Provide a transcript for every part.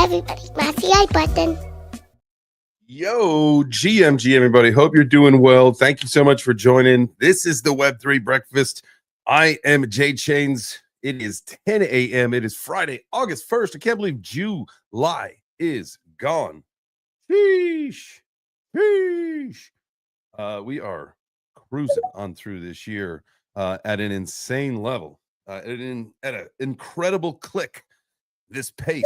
everybody. My button. Yo, GMG, everybody. Hope you're doing well. Thank you so much for joining. This is the Web3 Breakfast. I am JChains. It is 10 a.m. It is Friday, August 1st. I can't believe July is gone. Sheesh. Sheesh. We are cruising on through this year at an insane level, at an incredible click. This pace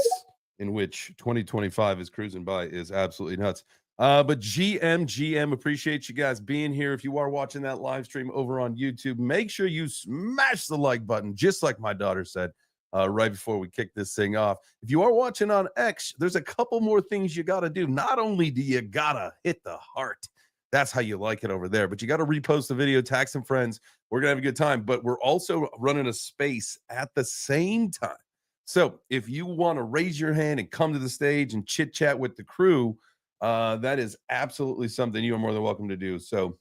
in which 2025 is cruising by is absolutely nuts. But GM, appreciate you guys being here. If you are watching that live stream over on YouTube, make sure you smash the like button, just like my daughter said right before we kick this thing off. If you are watching on X, there's a couple more things you got to do. Not only do you got to hit the heart, that's how you like it over there, but you got to repost the video, tag some friends. We're going to have a good time, but we're also running a space at the same time. So if you want to raise your hand and come to the stage and chit chat with the crew, that is absolutely something you are more than welcome to do. So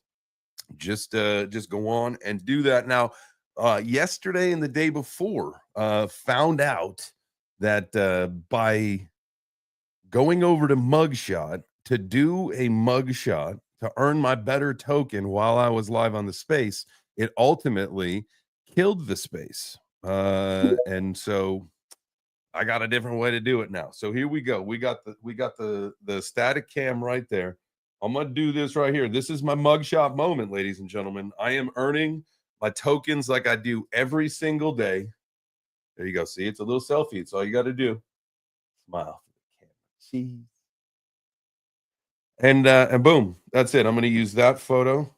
just go on and do that. Now, yesterday and the day before, found out that by going over to Mugshot to do a mugshot to earn my better token while I was live on the space, it ultimately killed the space. And so I got a different way to do it now. So here we go. We got the static cam right there. I'm gonna do this right here. This is my mugshot moment, ladies and gentlemen. I am earning my tokens like I do every single day. There you go. See, it's a little selfie. It's all you got to do. Smile for the camera. Cheese. And boom, that's it. I'm gonna use that photo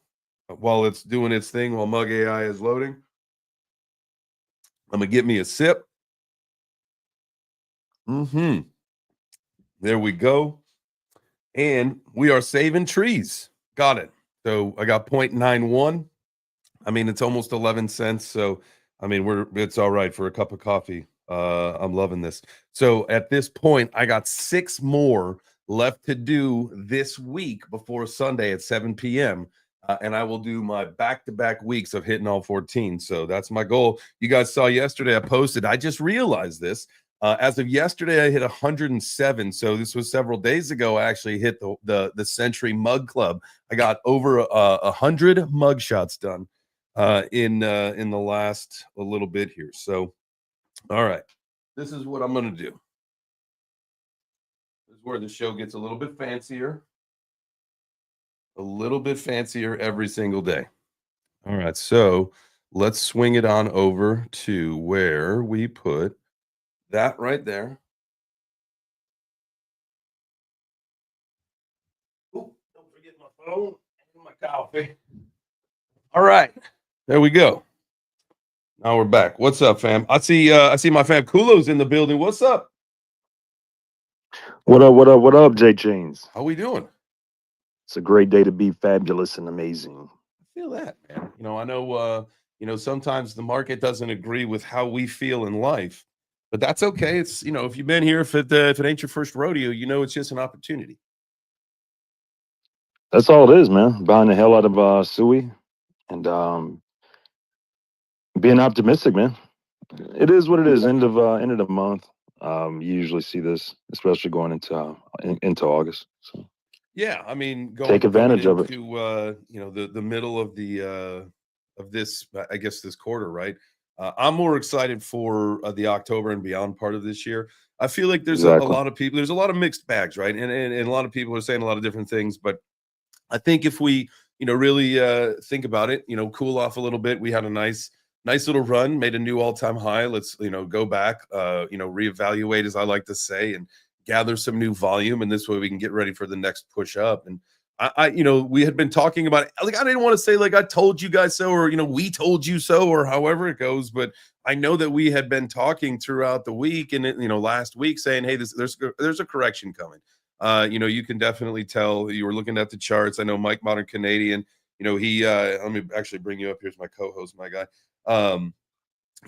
while it's doing its thing while Mug AI is loading. I'm gonna get me a sip. There we go. And we are saving trees. Got it. So I got 0.91. I mean, it's almost 11 cents. So, I mean, it's all right for a cup of coffee. I'm loving this. So at this point, I got 6 more left to do this week before Sunday at 7 p.m. And I will do my back-to-back weeks of hitting all 14. So that's my goal. You guys saw yesterday I posted. I just realized this. As of yesterday, I hit 107. So this was several days ago. I actually hit the Century Mug Club. I got over 100 mug shots done in the last a little bit here. So, all right, this is what I'm going to do. This is where the show gets a little bit fancier. A little bit fancier every single day. All right, so let's swing it on over to where we put that right there. Oh, don't forget my phone and my coffee. All right, there we go. Now we're back. What's up, fam? I see my fam Kulo's in the building. What's up? What up, JChains? How we doing? It's a great day to be fabulous and amazing. I feel that, man. I know, sometimes the market doesn't agree with how we feel in life. But that's okay. It's, if you've been here, if it ain't your first rodeo, it's just an opportunity. That's all it is, man. Buying the hell out of Sui and being optimistic, man. It is what it is. End of the month. You usually see this, especially going into August. So yeah, I mean, take advantage of it. The middle of of this, I guess, this quarter, right? I'm more excited for the October and beyond part of this year. I feel like there's a lot of people, there's a lot of mixed bags, right? And a lot of people are saying a lot of different things, but I think if we, really think about it, cool off a little bit. We had a nice little run, made a new all-time high. Let's, go back, reevaluate, as I like to say, and gather some new volume. And this way we can get ready for the next push up. And we had been talking about it. Like, I didn't want to say like I told you guys so, or we told you so, or however it goes. But I know that we had been talking throughout the week and last week saying, hey, there's a correction coming. You can definitely tell. You were looking at the charts. I know Mike Modern Canadian. He let me actually bring you up. Here's my co-host, my guy.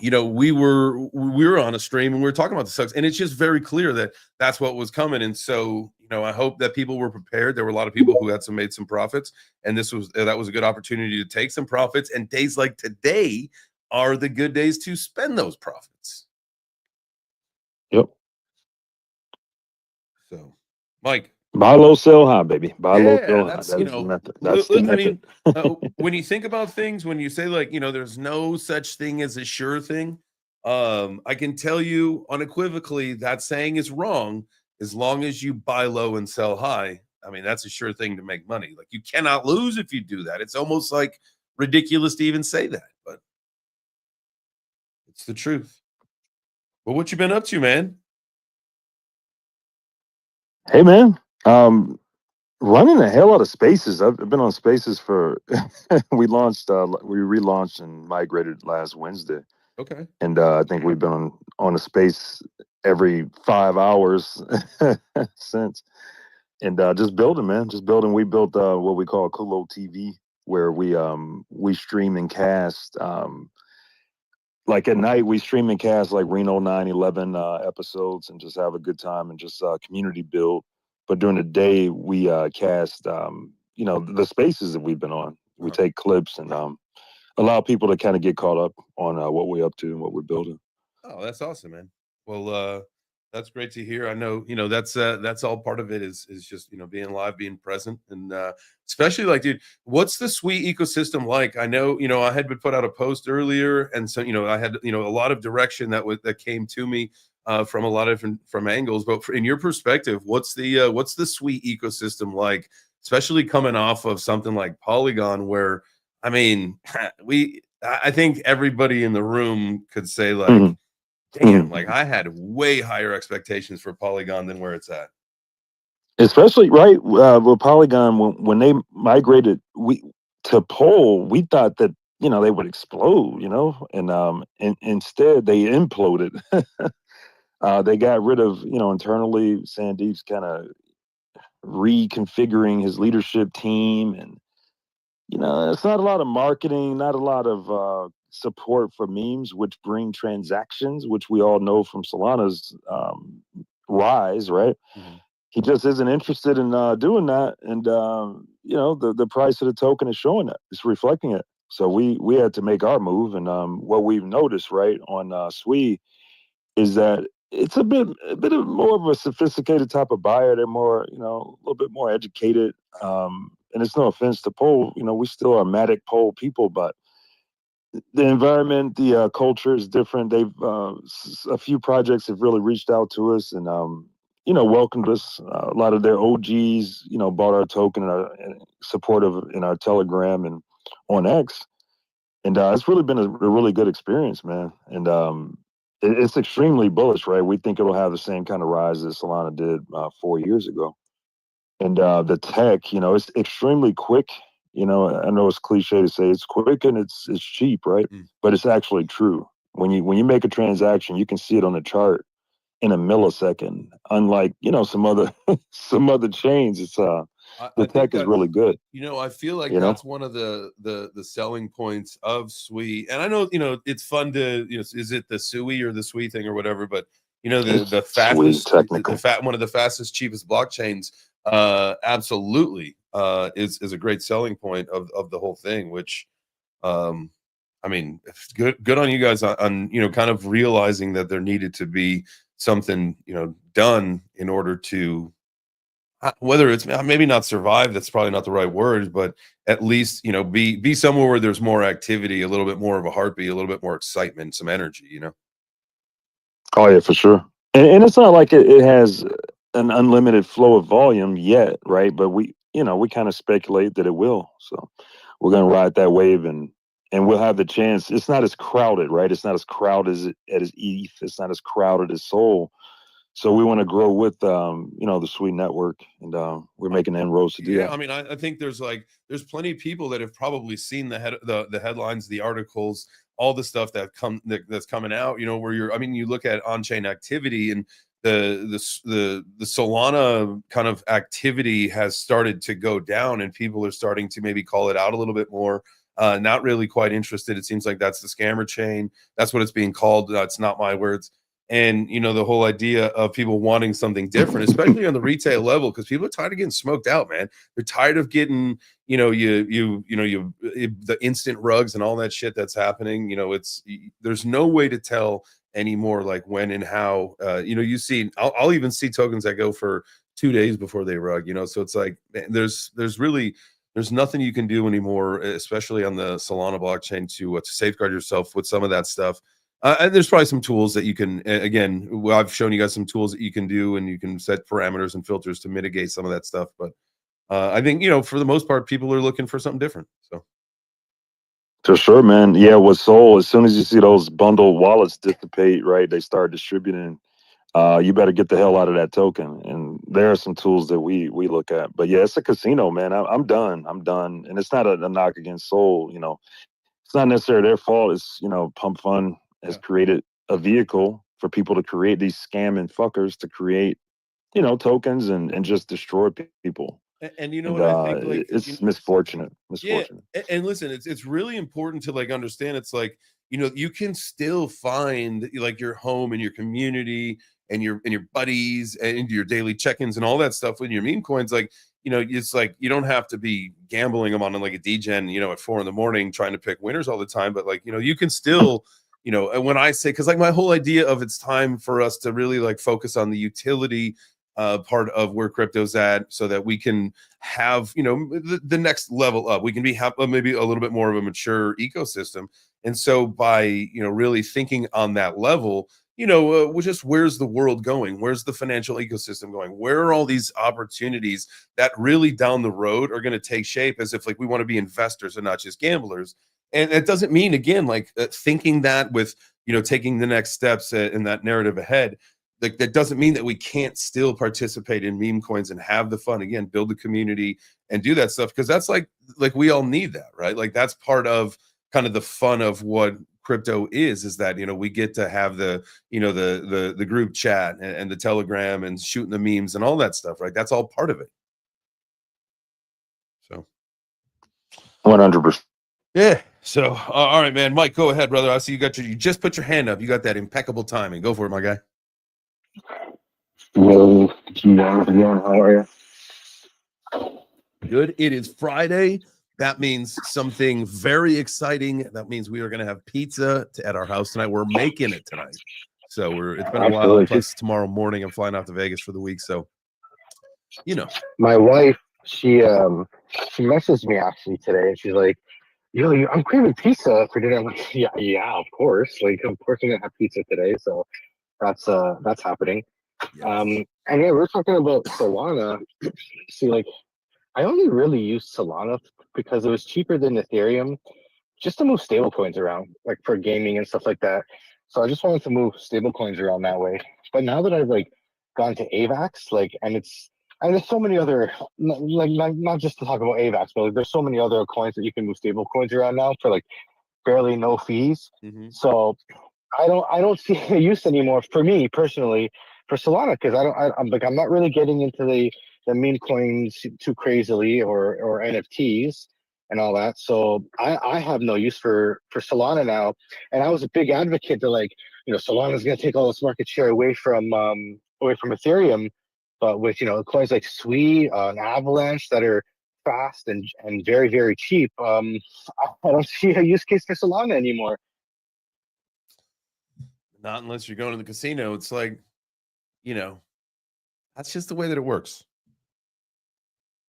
We were on a stream and we were talking about the stocks, and it's just very clear that that's what was coming. And so, I hope that people were prepared. There were a lot of people who made some profits, and that was a good opportunity to take some profits. And days like today are the good days to spend those profits. Yep. Mike. Buy low, sell high, baby. Buy low, Yeah, sell high. that's That you is the know, method. That's the I method. mean, when you think about things, when you say like, there's no such thing as a sure thing, I can tell you unequivocally that saying is wrong as long as you buy low and sell high. I mean, that's a sure thing to make money. Like you cannot lose if you do that. It's almost like ridiculous to even say that, but it's the truth. But what you been up to, man? Hey, man. Running a hell out of spaces. I've been on spaces for we relaunched and migrated last Wednesday. Okay. And I think we've been on a space every 5 hours since. And just building, man. Just building. We built what we call Kulo TV, where we stream and cast like at night we stream and cast like Reno 9/11 episodes and just have a good time and just community build. But during the day we cast the spaces that we've been on. We take clips and allow people to kind of get caught up on what we're up to and what we're building. Oh, that's awesome, man. Well, that's great to hear. I know, that's all part of it is just, being live, being present. And especially like, dude, what's the Sui ecosystem like? I know, I had been put out a post earlier. And so, I had, a lot of direction that came to me from a lot of different from angles. But in your perspective, what's the Sui ecosystem like, especially coming off of something like Polygon, where I mean, I think everybody in the room could say like, damn, like I had way higher expectations for Polygon than where it's at. Especially right with Polygon when they migrated to Pole, we thought that they would explode, and instead they imploded. They got rid of internally. Sandeep's kind of reconfiguring his leadership team, and it's not a lot of marketing, not a lot of support for memes, which bring transactions, which we all know from Solana's rise, right? Mm-hmm. He just isn't interested in doing that, and the price of the token is showing that, it's reflecting it. So we had to make our move, and what we've noticed right on Sui is that it's a bit of more of a sophisticated type of buyer. They're more a little bit more educated, and it's no offense to Pole, we still are Matic Pole people, but the environment, the culture is different. They've a few projects have really reached out to us and welcomed us. A lot of their OGs, bought our token and supportive in our Telegram and on X, and it's really been a really good experience, man. And it's extremely bullish, right? We think it'll have the same kind of rise that Solana did 4 years ago. And the tech, it's extremely quick. I know it's cliche to say it's quick and it's cheap, right? But it's actually true. When you make a transaction, you can see it on the chart in a millisecond. Unlike some other some other chains, it's the tech is really good. I feel like that's one of the selling points of Sui. And I know, it's fun to, is it the Sui or the Sui thing or whatever, but the fastest, one of the fastest, cheapest blockchains, absolutely is a great selling point of the whole thing, which I mean, good on you guys on kind of realizing that there needed to be something done in order to whether it's maybe not survive, that's probably not the right word, but at least be somewhere where there's more activity, a little bit more of a heartbeat, a little bit more excitement, some energy. Oh yeah, for sure. And it's not like it has an unlimited flow of volume yet, right? But we kind of speculate that it will. So we're gonna ride that wave and we'll have the chance. It's not as crowded, right? It's not as crowded as ETH. It's not as crowded as Sol. So we want to grow with the Sui network, and we're making inroads to do that. I mean, I think there's plenty of people that have probably seen the headlines, the articles, all the stuff that's coming out. Where you look at on-chain activity and the Solana kind of activity has started to go down, and people are starting to maybe call it out a little bit more. Not really quite interested. It seems like that's the scammer chain. That's what it's being called. That's not my words. And the whole idea of people wanting something different, especially on the retail level, because people are tired of getting smoked out, man. They're tired of getting the instant rugs and all that shit that's happening. There's no way to tell anymore, like when and how. You see, I'll even see tokens that go for 2 days before they rug, you know. So it's like there's nothing you can do anymore, especially on the Solana blockchain, to safeguard yourself with some of that stuff. And there's probably some tools that you can, again, I've shown you guys some tools that you can do, and you can set parameters and filters to mitigate some of that stuff. But I think, you know, for the most part, people are looking for something different. So. For sure, man. Yeah, with Sol, as soon as you see those bundle wallets dissipate, right, they start distributing. You better get the hell out of that token. And there are some tools that we look at. But yeah, it's a casino, man. I'm done. I'm done. And it's not a knock against Sol. You know, it's not necessarily their fault. It's, you know, Pump Fund has created a vehicle for people to create these scamming fuckers to create, you know, tokens and just destroy people. And you know what I think, like, it's misfortunate. Yeah, and listen, it's really important to like understand. It's like, you know, you can still find like your home and your community and your buddies and your daily check-ins and all that stuff with your meme coins. Like, you know, it's like you don't have to be gambling them on like a degen, you know, at 4 a.m. trying to pick winners all the time. But like, you know, you can still, you know, and when I say, because like my whole idea of it's time for us to really like focus on the utility part of where crypto's at, so that we can have, you know, the next level up. We can be maybe a little bit more of a mature ecosystem. And so by, you know, really thinking on that level, you know, just where's the world going? Where's the financial ecosystem going? Where are all these opportunities that really down the road are going to take shape, as if like we want to be investors and not just gamblers? And it doesn't mean, again, like thinking that with, you know, taking the next steps in that narrative ahead. Like that doesn't mean that we can't still participate in meme coins and have the fun, again, build the community and do that stuff, because that's like we all need that, right? Like that's part of kind of the fun of what crypto is that, you know, we get to have the, you know, the group chat and the Telegram and shooting the memes and all that stuff, right? That's all part of it. So 100%. yeah. So all right, man. Mike, go ahead, brother. I see you just put your hand up. You got that impeccable timing. Go for it, my guy. Hello, how are you? Good. It is Friday. That means something very exciting. That means we are going to have pizza at our house tonight. We're making it tonight. So it's been a while. Plus tomorrow morning, I'm flying out to Vegas for the week. So, you know, my wife, she messaged me actually today, and she's like, "Yo, I'm craving pizza for dinner." I'm like, yeah, of course. Like, of course we're gonna have pizza today. So that's happening. yes. And yeah, we're talking about Solana. See, like, I only really used Solana because it was cheaper than Ethereum, just to move stable coins around, like for gaming and stuff like that. So I just wanted to move stable coins around that way. But now that I've like gone to AVAX, like, and there's so many other, like, not just to talk about AVAX, but like there's so many other coins that you can move stable coins around now for like barely no fees. Mm-hmm. So I don't see a use anymore for me personally for Solana, because I'm not really getting into the meme coins too crazily, or NFTs and all that. So I have no use for Solana now. And I was a big advocate that, like, you know, Solana's gonna take all this market share away from Ethereum, but with, you know, coins like Sui and Avalanche that are fast and very, very cheap, I don't see a use case for Solana anymore. Not unless you're going to the casino. It's like, you know, that's just the way that it works.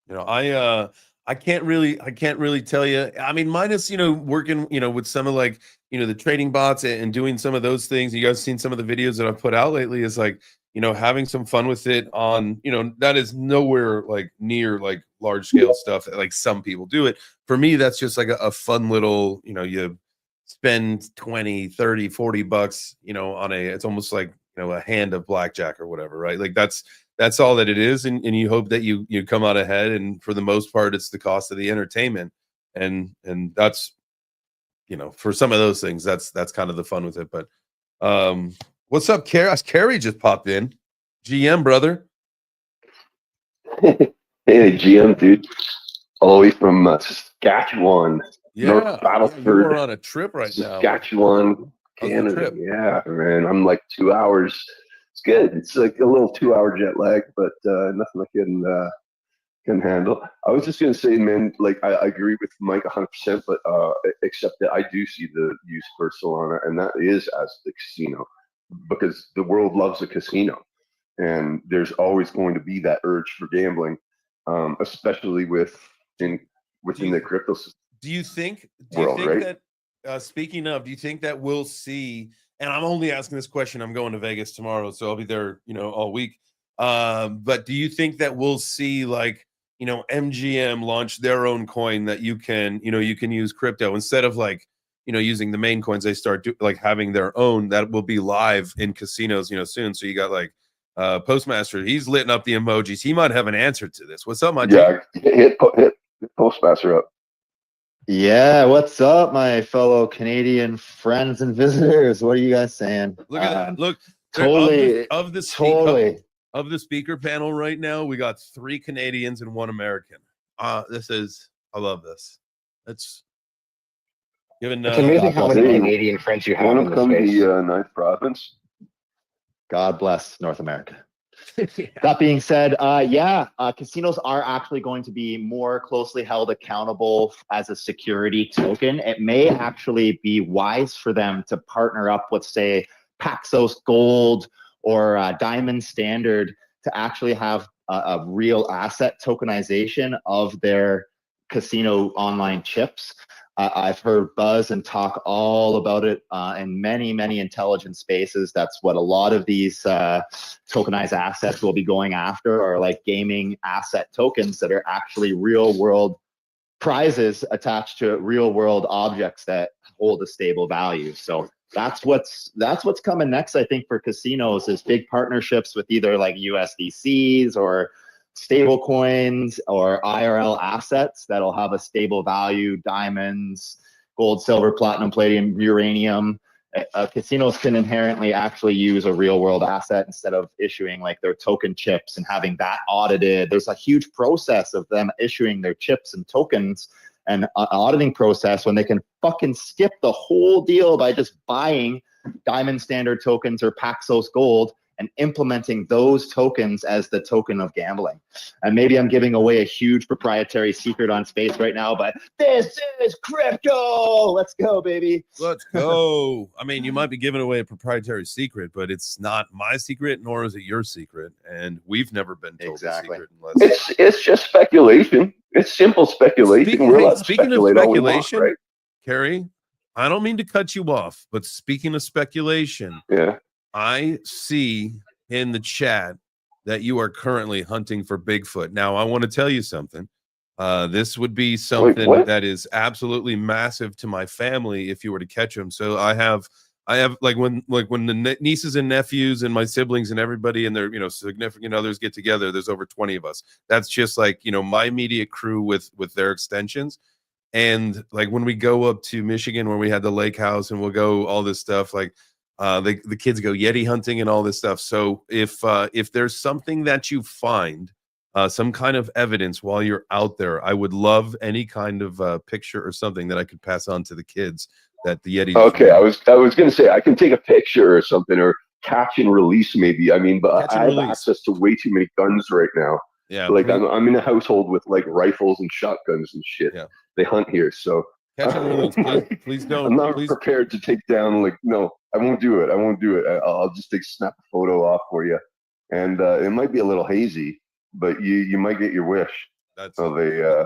You know, I can't really tell you. I mean, minus, you know, working, you know, with some of like, you know, the trading bots and doing some of those things. You guys seen some of the videos that I've put out lately, is like, you know, having some fun with it on, you know, that is nowhere like near like large scale stuff that like some people do it. For me, that's just like a fun little, you know, you spend 20, 30, 40 bucks, you know, on it's almost like, you know, a hand of blackjack or whatever, right? Like that's all that it is. And you hope that you come out ahead. And for the most part, it's the cost of the entertainment. And that's, you know, for some of those things, that's kind of the fun with it. But what's up, Kerry? Kerry just popped in. GM, brother. Hey, GM, dude. All the way from Saskatchewan. Yeah, Battleford, you are on a trip right now. Saskatchewan, Canada. Yeah, man. I'm like 2 hours. It's good. It's like a little 2-hour jet lag, but nothing I can handle. I was just gonna say, man, like I agree with Mike 100%, but except that I do see the use for Solana, and that is as the casino, because the world loves a casino. and there's always going to be that urge for gambling, especially within the crypto do you think world, right? that speaking of, do you think that we'll see, and I'm only asking this question, I'm going to Vegas tomorrow, so I'll be there, all week. But do you think that we'll see, like, MGM launch their own coin that you can use crypto instead of, like, using the main coins? They start like having their own that will be live in casinos, soon. So you got like Postmaster, he's lit up the emojis. He might have an answer to this. What's up, my yeah, hit Postmaster up. Yeah, what's up, my fellow Canadian friends and visitors? What are you guys saying? Look at that. Look, totally of the speaker panel right now, we got 3 Canadians and 1 American. I love this. It's amazing how many Canadian friends you have in the space. The 9th province. God bless North America. Yeah. That being said, casinos are actually going to be more closely held accountable as a security token. It may actually be wise for them to partner up with, say, Paxos Gold or Diamond Standard to actually have a real asset tokenization of their casino online chips. I've heard buzz and talk all about it in many, many intelligence spaces. That's what a lot of these tokenized assets will be going after, are like gaming asset tokens that are actually real world prizes attached to real world objects that hold a stable value. So that's what's coming next, I think, for casinos, is big partnerships with either like USDCs or stable coins or IRL assets that'll have a stable value: diamonds, gold, silver, platinum, palladium, uranium. Casinos can inherently actually use a real world asset instead of issuing like their token chips and having that audited. There's a huge process of them issuing their chips and tokens and auditing process when they can fucking skip the whole deal by just buying Diamond Standard tokens or Paxos Gold and implementing those tokens as the token of gambling. And maybe I'm giving away a huge proprietary secret on space right now, but this is crypto. Let's go, baby. Let's go. I mean, you might be giving away a proprietary secret, but it's not my secret, nor is it your secret. And we've never been told the secret unless it's just speculation. It's simple speculation. Speaking of speculation, right? Kerry, I don't mean to cut you off, but speaking of speculation, yeah. I see in the chat that you are currently hunting for Bigfoot. Now, I want to tell you something. This would be something that is absolutely massive to my family if you were to catch him. So I have like when the nieces and nephews and my siblings and everybody and their significant others get together, there's over 20 of us. That's just like my immediate crew with their extensions. And like when we go up to Michigan where we had the lake house and we'll go all this stuff, like the kids go Yeti hunting and all this stuff. So if there's something that you find, some kind of evidence while you're out there, I would love any kind of picture or something that I could pass on to the kids that the Yeti. Okay, I was going to say I can take a picture or something, or catch and release maybe. I mean, but I have access to way too many guns right now. Yeah, like I'm in a household with like rifles and shotguns and shit. Yeah, they hunt here, so catch and release. Please don't. I'm not prepared to take down. Like, no, I won't do it. I'll just snap a photo off for you, and it might be a little hazy, but you might get your wish. That's so they.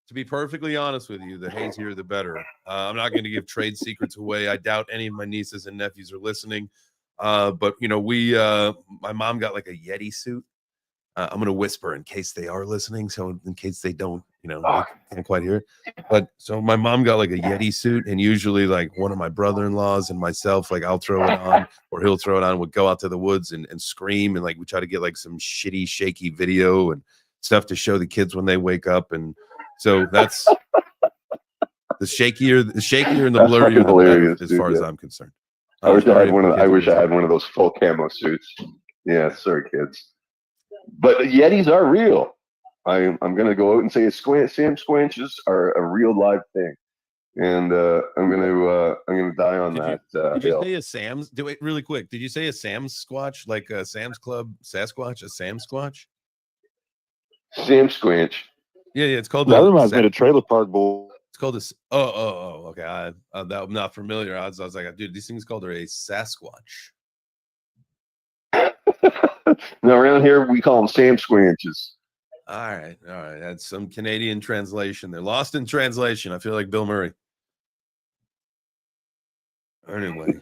To be perfectly honest with you, the hazier the better. I'm not going to give trade secrets away. I doubt any of my nieces and nephews are listening. But my mom got like a Yeti suit. I'm going to whisper in case they are listening. So in case they don't, I can't quite hear it. But so my mom got like a Yeti suit, and usually like one of my brother-in-laws and myself, like I'll throw it on or he'll throw it on. We'll go out to the woods and scream. And like, we try to get like some shitty, shaky video and stuff to show the kids when they wake up. And so that's the shakier and the blurrier, the better, as far as I'm concerned. I wish I had one of those full camo suits. Yeah, sorry, kids. But Yetis are real. I'm gonna go out and say Sam Squanches are a real live thing, and I'm gonna die on that. Did you say a Sam's? Do it really quick. Did you say a Sam's Squatch, like a Sam's Club Sasquatch, a Sam Squatch? Sam Squanch. Yeah, it's called. That reminds me of a trailer park bull. It's called this. Oh, okay. I'm not familiar. I was like, dude, these things called a Sasquatch. Now around here we call them Sam Squanches. All right. That's some Canadian translation. They're lost in translation. I feel like Bill Murray. Anyway,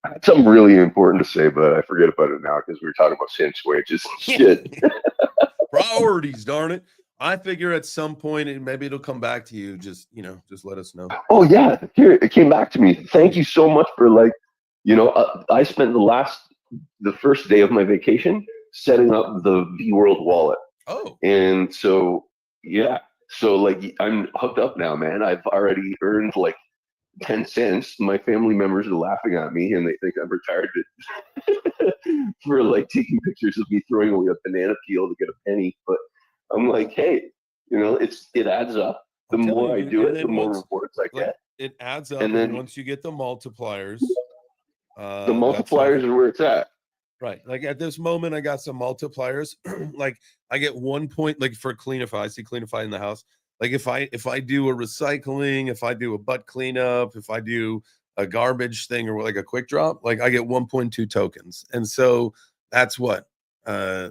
I had something really important to say, but I forget about it now because we were talking about Sam Squanches. Shit. priorities, darn it. I figure at some point maybe it'll come back to you. Just let us know. Oh yeah, here it came back to me. Thank you so much for I spent the first day of my vacation setting up the V-World wallet. Oh, and so yeah, so I'm hooked up now, man. I've already earned 10 cents. My family members are laughing at me and they think I'm retarded for taking pictures of me throwing away a banana peel to get a penny. But I'm like, hey, it adds up. The more I do it, the more rewards I get. It adds up, and then once you get the multipliers, the multipliers are where it's at. Right. Like at this moment, I got some multipliers. I get 1 point, for Cleanify. I see Cleanify in the house. If I do a recycling, if I do a butt cleanup, if I do a garbage thing or a quick drop, I get 1.2 tokens. And so that's what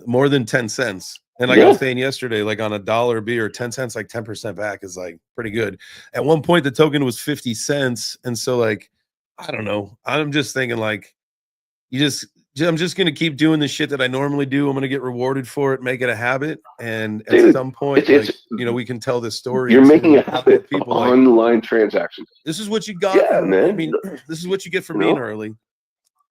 more than 10 cents. And I was saying yesterday, on a $1 beer, 10 cents, 10% back is pretty good. At one point, the token was 50 cents. And so I don't know. I'm just thinking I'm just going to keep doing the shit that I normally do. I'm going to get rewarded for it, make it a habit. And at some point, we can tell this story. You're making a habit people online transactions. This is what you got. Man. I mean, this is what you get for being early.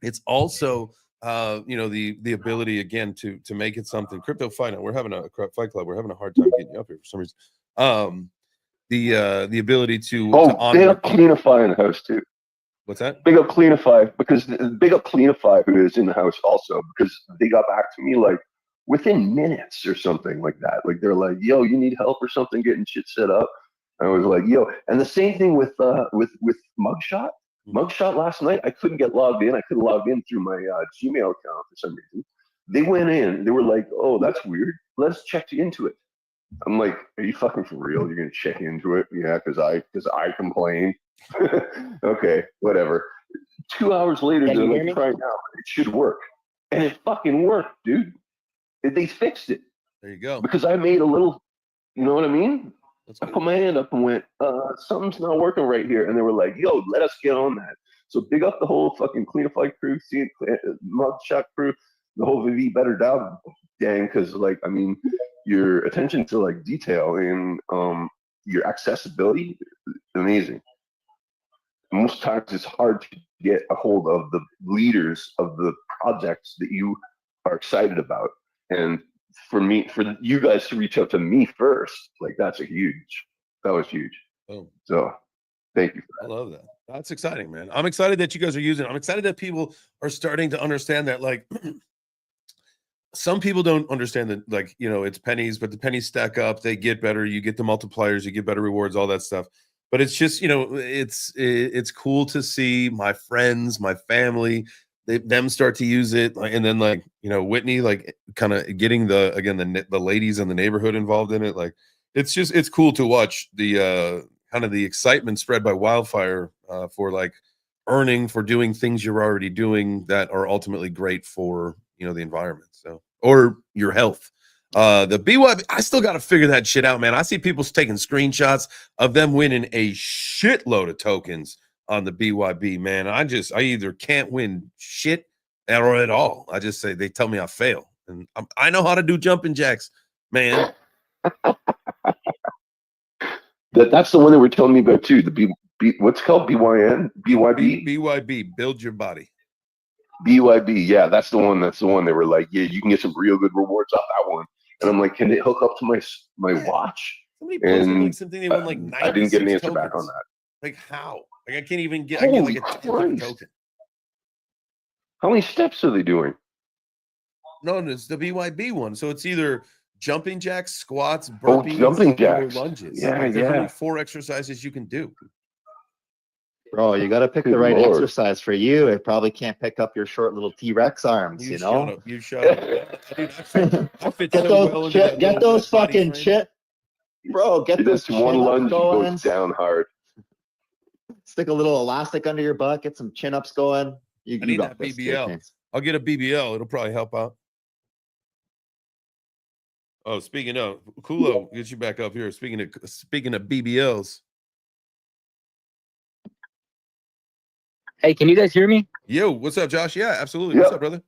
It's also, the ability again to make it something. Crypto Fight Club. We're having a hard time getting you up here for some reason. The ability to they have Cleanify in the house too. What's that? Big up Cleanify, because big up Cleanify who is in the house also, because they got back to me within minutes or something like that. They're like, yo, you need help or something getting shit set up. I was like, yo, and the same thing with Mugshot. Mugshot last night, I couldn't get logged in. I couldn't log in through my Gmail account for some reason. They went in. They were like, oh, that's weird. Let's check into it. I'm like, are you fucking for real? You're gonna check into it? Yeah, because I complained. Okay, whatever. 2 hours later, they're like, try it now. It should work, and it fucking worked, dude. They fixed it. There you go. Because I made a little, you know what I mean? I put my hand up and went, something's not working right here. And they were like, yo, let us get on that. So big up the whole fucking Cleanify crew, Mugshot crew, the whole VBetter gang, because your attention to detail and your accessibility, amazing. Most times it's hard to get a hold of the leaders of the projects that you are excited about. And for you guys to reach out to me first, that was huge. Oh. So thank you for that. I love that. That's exciting, man. I'm excited that you guys are using it. I'm excited that people are starting to understand that some people don't understand that it's pennies, but the pennies stack up, they get better, you get the multipliers, you get better rewards, all that stuff. But it's just, it's cool to see my friends, my family, them start to use it, and then Whitney kind of getting the ladies in the neighborhood involved in it. It's cool to watch the kind of the excitement spread by wildfire for earning, for doing things you're already doing that are ultimately great for the environment, or your health. The BYB, I still got to figure that shit out, man. I see people taking screenshots of them winning a shitload of tokens on the BYB, man. I either can't win shit or at all. I just say, they tell me I fail, and I know how to do jumping jacks, man. That's the one that we're telling me about too. What's it called? BYB, build your body. BYB, yeah, that's the one. They were like, yeah, you can get some real good rewards off that one. And I'm like, can it hook up to my watch? Somebody posted something they won 96 I didn't get an answer tokens. back on that. How? I can't even get. I get a 10 token. How many steps are they doing? No, it's the BYB one. So it's either jumping jacks, squats, burpees, jumping jacks, or lunges. Yeah, there's only 4 exercises you can do. Bro, you got to pick the right exercise for you. It probably can't pick up your short little T-Rex arms, you know? You shut up. I fit so get those fucking shit. Bro, get those one lunge goes down hard. Stick a little elastic under your butt, get some chin-ups going. You need got that BBL. I'll get a BBL. It'll probably help out. Oh, speaking of Kulo, get you back up here. Speaking of BBLs. Hey, can you guys hear me? Yo, what's up, Josh? Yeah, absolutely. Yep. What's up, brother?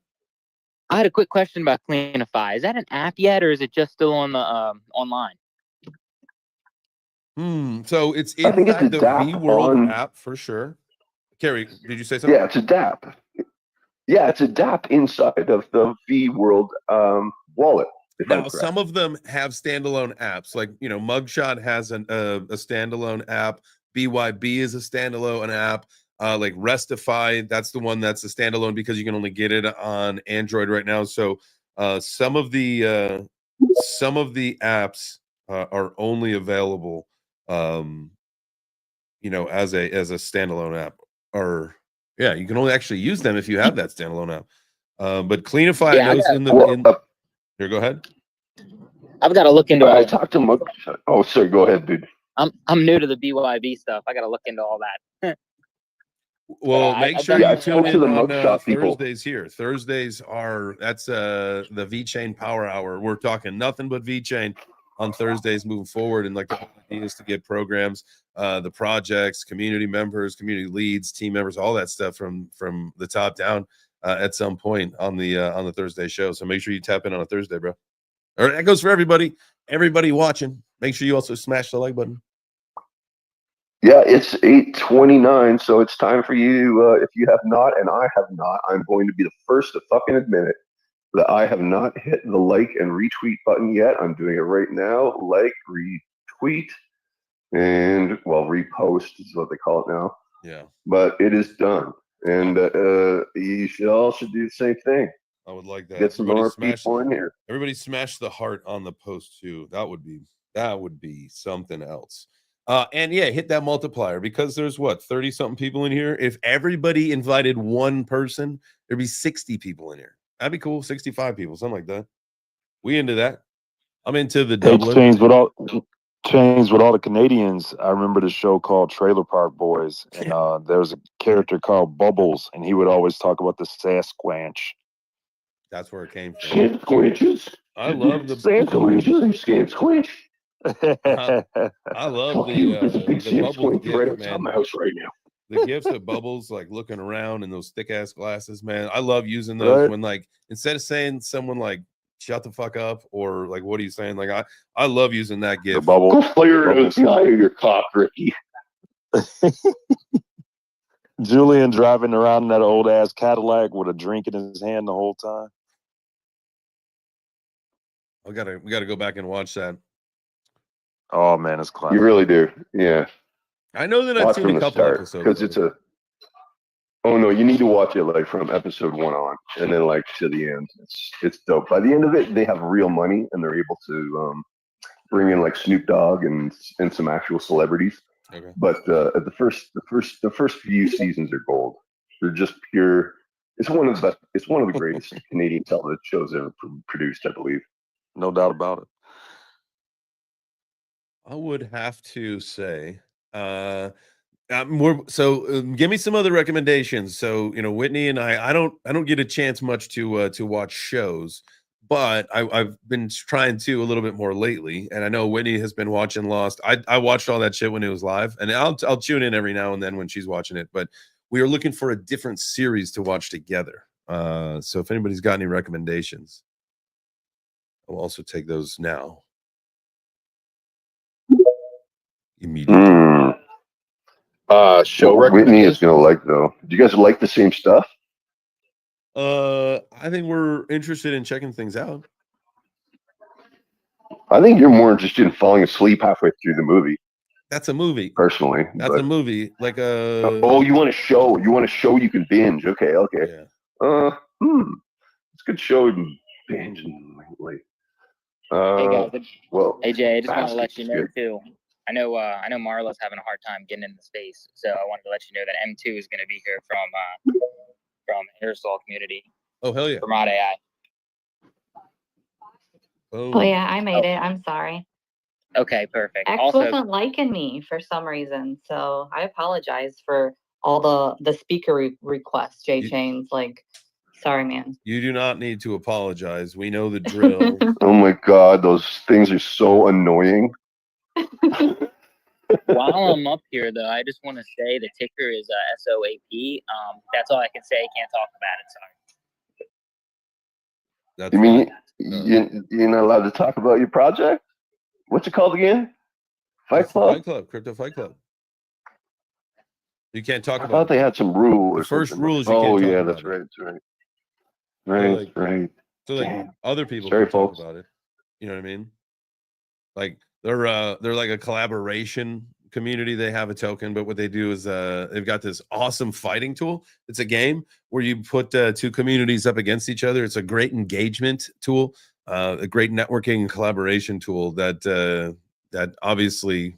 I had a quick question about Cleanify. Is that an app yet, or is it just still on the online? So it's I in think it's fact a the dApp V World on. app for sure. Kerry, did you say something? Yeah, it's a dApp. Yeah, it's a dApp inside of the V World wallet. If I'm Now, correct. some of them have standalone apps, like Mugshot has a standalone app. BYB is a standalone app. Like Restify, that's the one that's a standalone because you can only get it on Android right now. So some of the apps are only available, as a standalone app. Or yeah, you can only actually use them if you have that standalone app. But Cleanify Yeah, knows here. Go ahead. I've got to look into all I that. talked to Mugshot. Oh, sorry. Go ahead, dude. I'm new to the BYB stuff. I got to look into all that. Well, make sure Yeah, I you tune spoke to in the on Mugshot people. Thursdays here. Thursdays that's the VChain Power Hour. We're talking nothing but VChain on Thursdays moving forward, and like the idea is to get programs, the projects, community members, community leads, team members, all that stuff from the top down at some point on the Thursday show. So make sure you tap in on a Thursday, bro. Or that goes for everybody watching. Make sure you also smash the like button. Yeah, it's 8:29, so it's time for you. If you have not, and I have not, I'm going to be the first to fucking admit it, that I have not hit the like and retweet button yet. I'm doing it right now. Like, retweet, and well, repost is what they call it now. Yeah. But it is done, and you should do the same thing. I would like that. Get some more people in here. Everybody smash the heart on the post too. That would be something else. And yeah, hit that multiplier because there's 30 something people in here. If everybody invited one person, there'd be 60 people in here. That'd be cool. 65 people, something like that. We into that. I'm into the doubler. Chains with all the Canadians. I remember the show called Trailer Park Boys, and there was a character called Bubbles, and he would always talk about the Sasquatch. That's where it came from. Squinches. I love the Squinch. I love the Bubbles gift, right outside man. my house right now. The gifts of Bubbles, like looking around in those thick ass glasses, man. I love using those when, like, instead of saying someone like shut the fuck up or like what are you saying, like I love using that gift. Bubble. Go flare it outside of your cock, Ricky. Julian driving around in that old ass Cadillac with a drink in his hand the whole time. We gotta go back and watch that. Oh man, it's classic. You really do, yeah. I know that I've seen a couple episodes because it's a. Oh no, you need to watch it like from episode 1 on, and then like to the end. It's dope. By the end of it, they have real money, and they're able to bring in like Snoop Dogg and some actual celebrities. Okay. But the first few seasons are gold. They're just pure. It's one of the greatest Canadian television shows ever produced, I believe. No doubt about it. I would have to say, give me some other recommendations. So, Whitney and I don't get a chance much to watch shows, but I've been trying to a little bit more lately. And I know Whitney has been watching Lost. I watched all that shit when it was live, and I'll tune in every now and then when she's watching it. But we are looking for a different series to watch together. So if anybody's got any recommendations, I'll also take those now. Immediately. Show Whitney is gonna like though. Do you guys like the same stuff? I think we're interested in checking things out. I think you're more interested in falling asleep halfway through the movie. That's a movie. Personally. That's a movie. Like oh, you want a show. You want a show you can binge. Okay. Yeah. It's a good show to binge lately. Hey guys, well, hey Jay, I just want to let you know good. too. I know Marla's having a hard time getting into space, so I wanted to let you know that M2 is going to be here from Aerosol community. Oh hell yeah! From Mod AI. Oh yeah, I made it. I'm sorry. Okay, perfect. X Also, wasn't liking me for some reason, so I apologize for all the speaker requests. JChains, like Sorry, man. You do not need to apologize. We know the drill. Oh my God, those things are so annoying. While I'm up here, though, I just want to say the ticker is SOAP. That's all I can say. Can't talk about it. Sorry. That's You mean fine. you're not allowed to talk about your project? What's it called again? Fight That's the Club? Fight Club, Crypto Fight Club. You can't talk I about thought they had some rule the or first something. rule is you Oh can't talk yeah, about that's it. right. That's right. So Right, like, right. so like Damn. other people Sorry, can talk folks. about it. You know what I mean? Like they're like a collaboration community. They have a token, but what they do is they've got this awesome fighting tool. It's a game where you put two communities up against each other. It's a great engagement tool, a great networking and collaboration tool that that obviously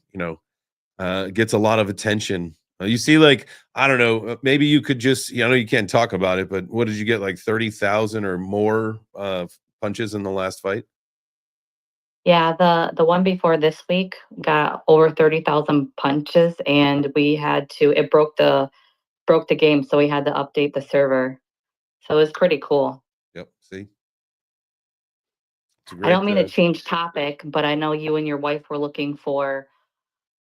gets a lot of attention. You see, like, I don't know, maybe you could just, I know you can't talk about it, but what did you get, like 30,000 or more punches in the last fight? Yeah, the one before this week got over 30,000 punches, and we had to. It broke the game, so we had to update the server. So it was pretty cool. Yep. See, I don't mean to change topic, but I know you and your wife were looking for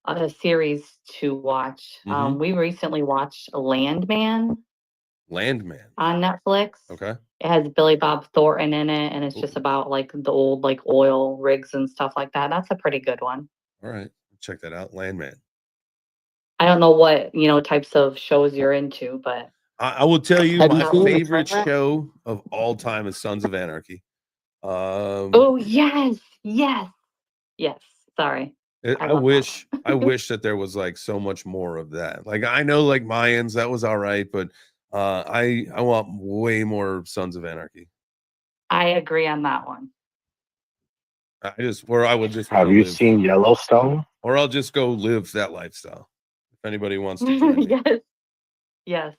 a series to watch. Mhm. We recently watched Landman Landman. on Netflix. Okay. It has Billy Bob Thornton in it, and it's just about like the old like oil rigs and stuff like that. That's a pretty good one. All right, check that out. Landman. I don't know what types of shows you're into, but I will tell you, Have you my seen the favorite Trainwreck? show of all time is Sons of Anarchy. oh yes. Sorry. I love wish that there was like so much more of that. Like I know like Mayans, that was all right, but I want way more Sons of Anarchy. I agree on that one. I would just Have want to you live, seen Yellowstone? or I'll just go live that lifestyle. If anybody wants to join me. Yes.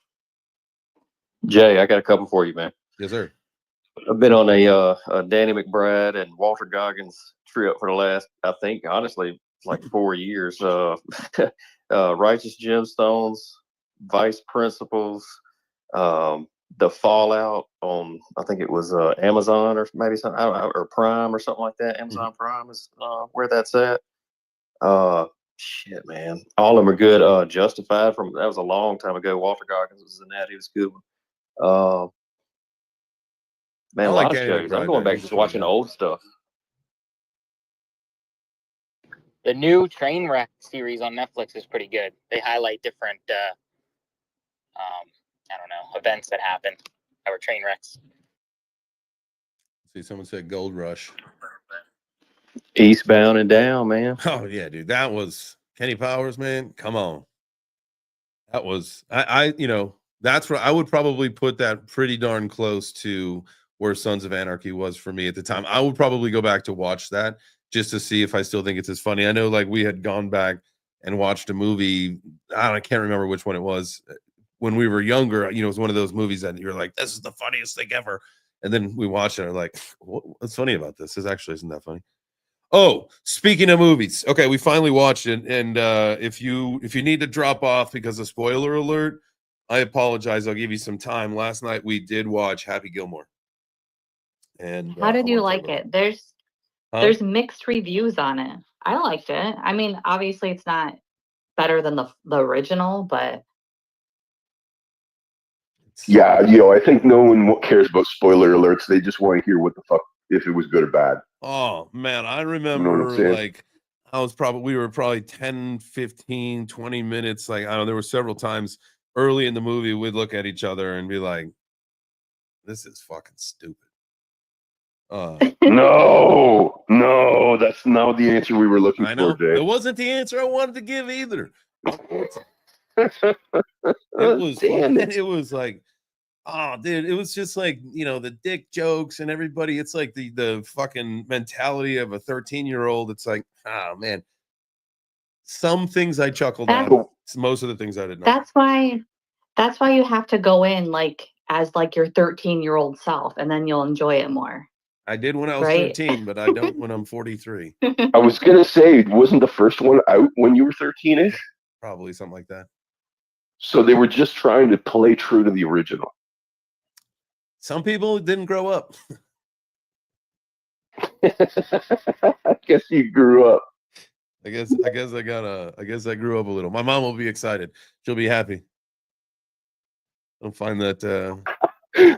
Jay, I got a couple for you, man. Yes, sir. I've been on a Danny McBride and Walter Goggins trip for the last, I think, honestly, like 4 years. Righteous Gemstones, Vice Principles, the Fallout on, I think it was Amazon or maybe something, I don't know, or Prime or something like that. Amazon Prime is where that's at. Shit, man, all of them are good. Justified that was a long time ago. Walter Goggins was in that. He was a good one. Man, I a like lot of Danny shows. I'm McBride, going though. back He's just pretty watching good. old stuff. The new Trainwreck series on Netflix is pretty good. They highlight different, I don't know, events that happened that were train wrecks. See, someone said Gold Rush. Eastbound and Down, man. Oh yeah, dude, that was Kenny Powers, man. Come on, that was that's where I would probably put that pretty darn close to where Sons of Anarchy was for me at the time. I would probably go back to watch that just to see if I still think it's as funny. I know, like, we had gone back and watched a movie. I can't remember which one it was when we were younger. It was one of those movies that you're like, this is the funniest thing ever. And then we watched it and we're like, what's funny about this? This actually isn't that funny. Oh, speaking of movies, okay, we finally watched it, and if you need to drop off because of spoiler alert, I apologize. I'll give you some time. Last night we did watch Happy Gilmore. And how did you like it? There's mixed reviews on it. I liked it. I mean, obviously it's not better than the original, but Yeah, I think no one cares about spoiler alerts. They just want to hear what the fuck, if it was good or bad. Oh man, I You know what remember I'm saying? like we were probably 10, 15, 20 minutes. Like, I don't know, there were several times early in the movie we'd look at each other and be like, this is fucking stupid. No, that's not the answer we were looking I know. for, Jay. It wasn't the answer I wanted to give either. It was like, oh, dude, it was just like, the dick jokes and everybody. It's like the fucking mentality of a 13-year-old. It's like, oh man. Some things I chuckled at. Most of the things I did not. That's why you have to go in like as like your 13-year-old self, and then you'll enjoy it more. I did when I was 13, but I don't when I'm 43. I was gonna say, wasn't the first one out when you were 13-ish? Probably something like that. So they were just trying to play true to the original. Some people didn't grow up. I guess you grew up. I guess I guess I grew up a little. My mom will be excited. She'll be happy. I'll find that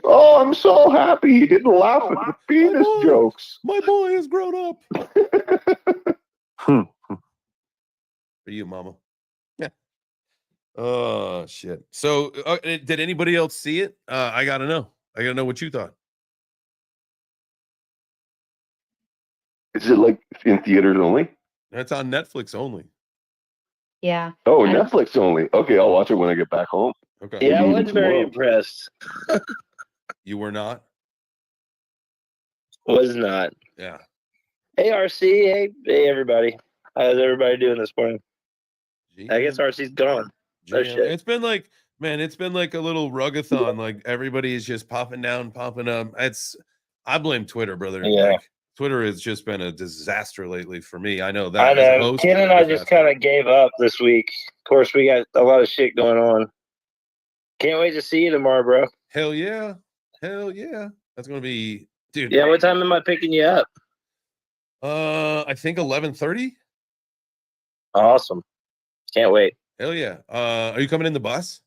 Oh, I'm so happy you didn't laugh at the penis jokes. my boy has grown up. For you, mama. Yeah. Oh shit. So did anybody else see it? I gotta know. I gotta know what you thought. Is it like in theaters only? That's on Netflix only. Yeah. Oh, I don't- Netflix only. Okay, I'll watch it when I get back home. Okay. Yeah, I Maybe even wasn't very tomorrow. impressed. You were not? Was not. Yeah. Hey, RC. Hey, everybody. How's everybody doing this morning? I guess RC's gone. No GM. shit. It's been like, man, it's been like a little rugathon. Like everybody is just popping down, popping up. I blame Twitter, brother. Yeah. Like Twitter has just been a disaster lately for me. I know that. I as a know. host, Ken and I just disaster. kind of gave up this week. Of course, we got a lot of shit going on. Can't wait to see you tomorrow, bro. Hell yeah. Hell yeah. That's gonna be, dude. Yeah, what time am I picking you up? I think 11:30. Awesome. Can't wait. Hell yeah. Are you coming in the bus?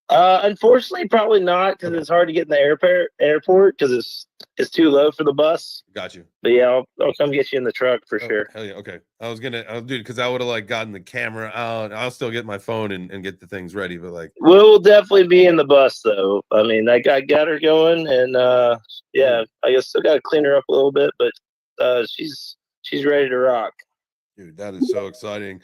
Unfortunately, probably not because it's hard to get in the airport because it's too low for the bus. Got you. But yeah, I'll come get you in the truck for sure. Hell yeah. Okay. Dude, because I would have like gotten the camera out. I'll still get my phone and get the things ready, but like, We'll definitely be in the bus though. I mean, I got her going, and yeah, I guess still got to clean her up a little bit, but she's ready to rock. dude, that is so exciting.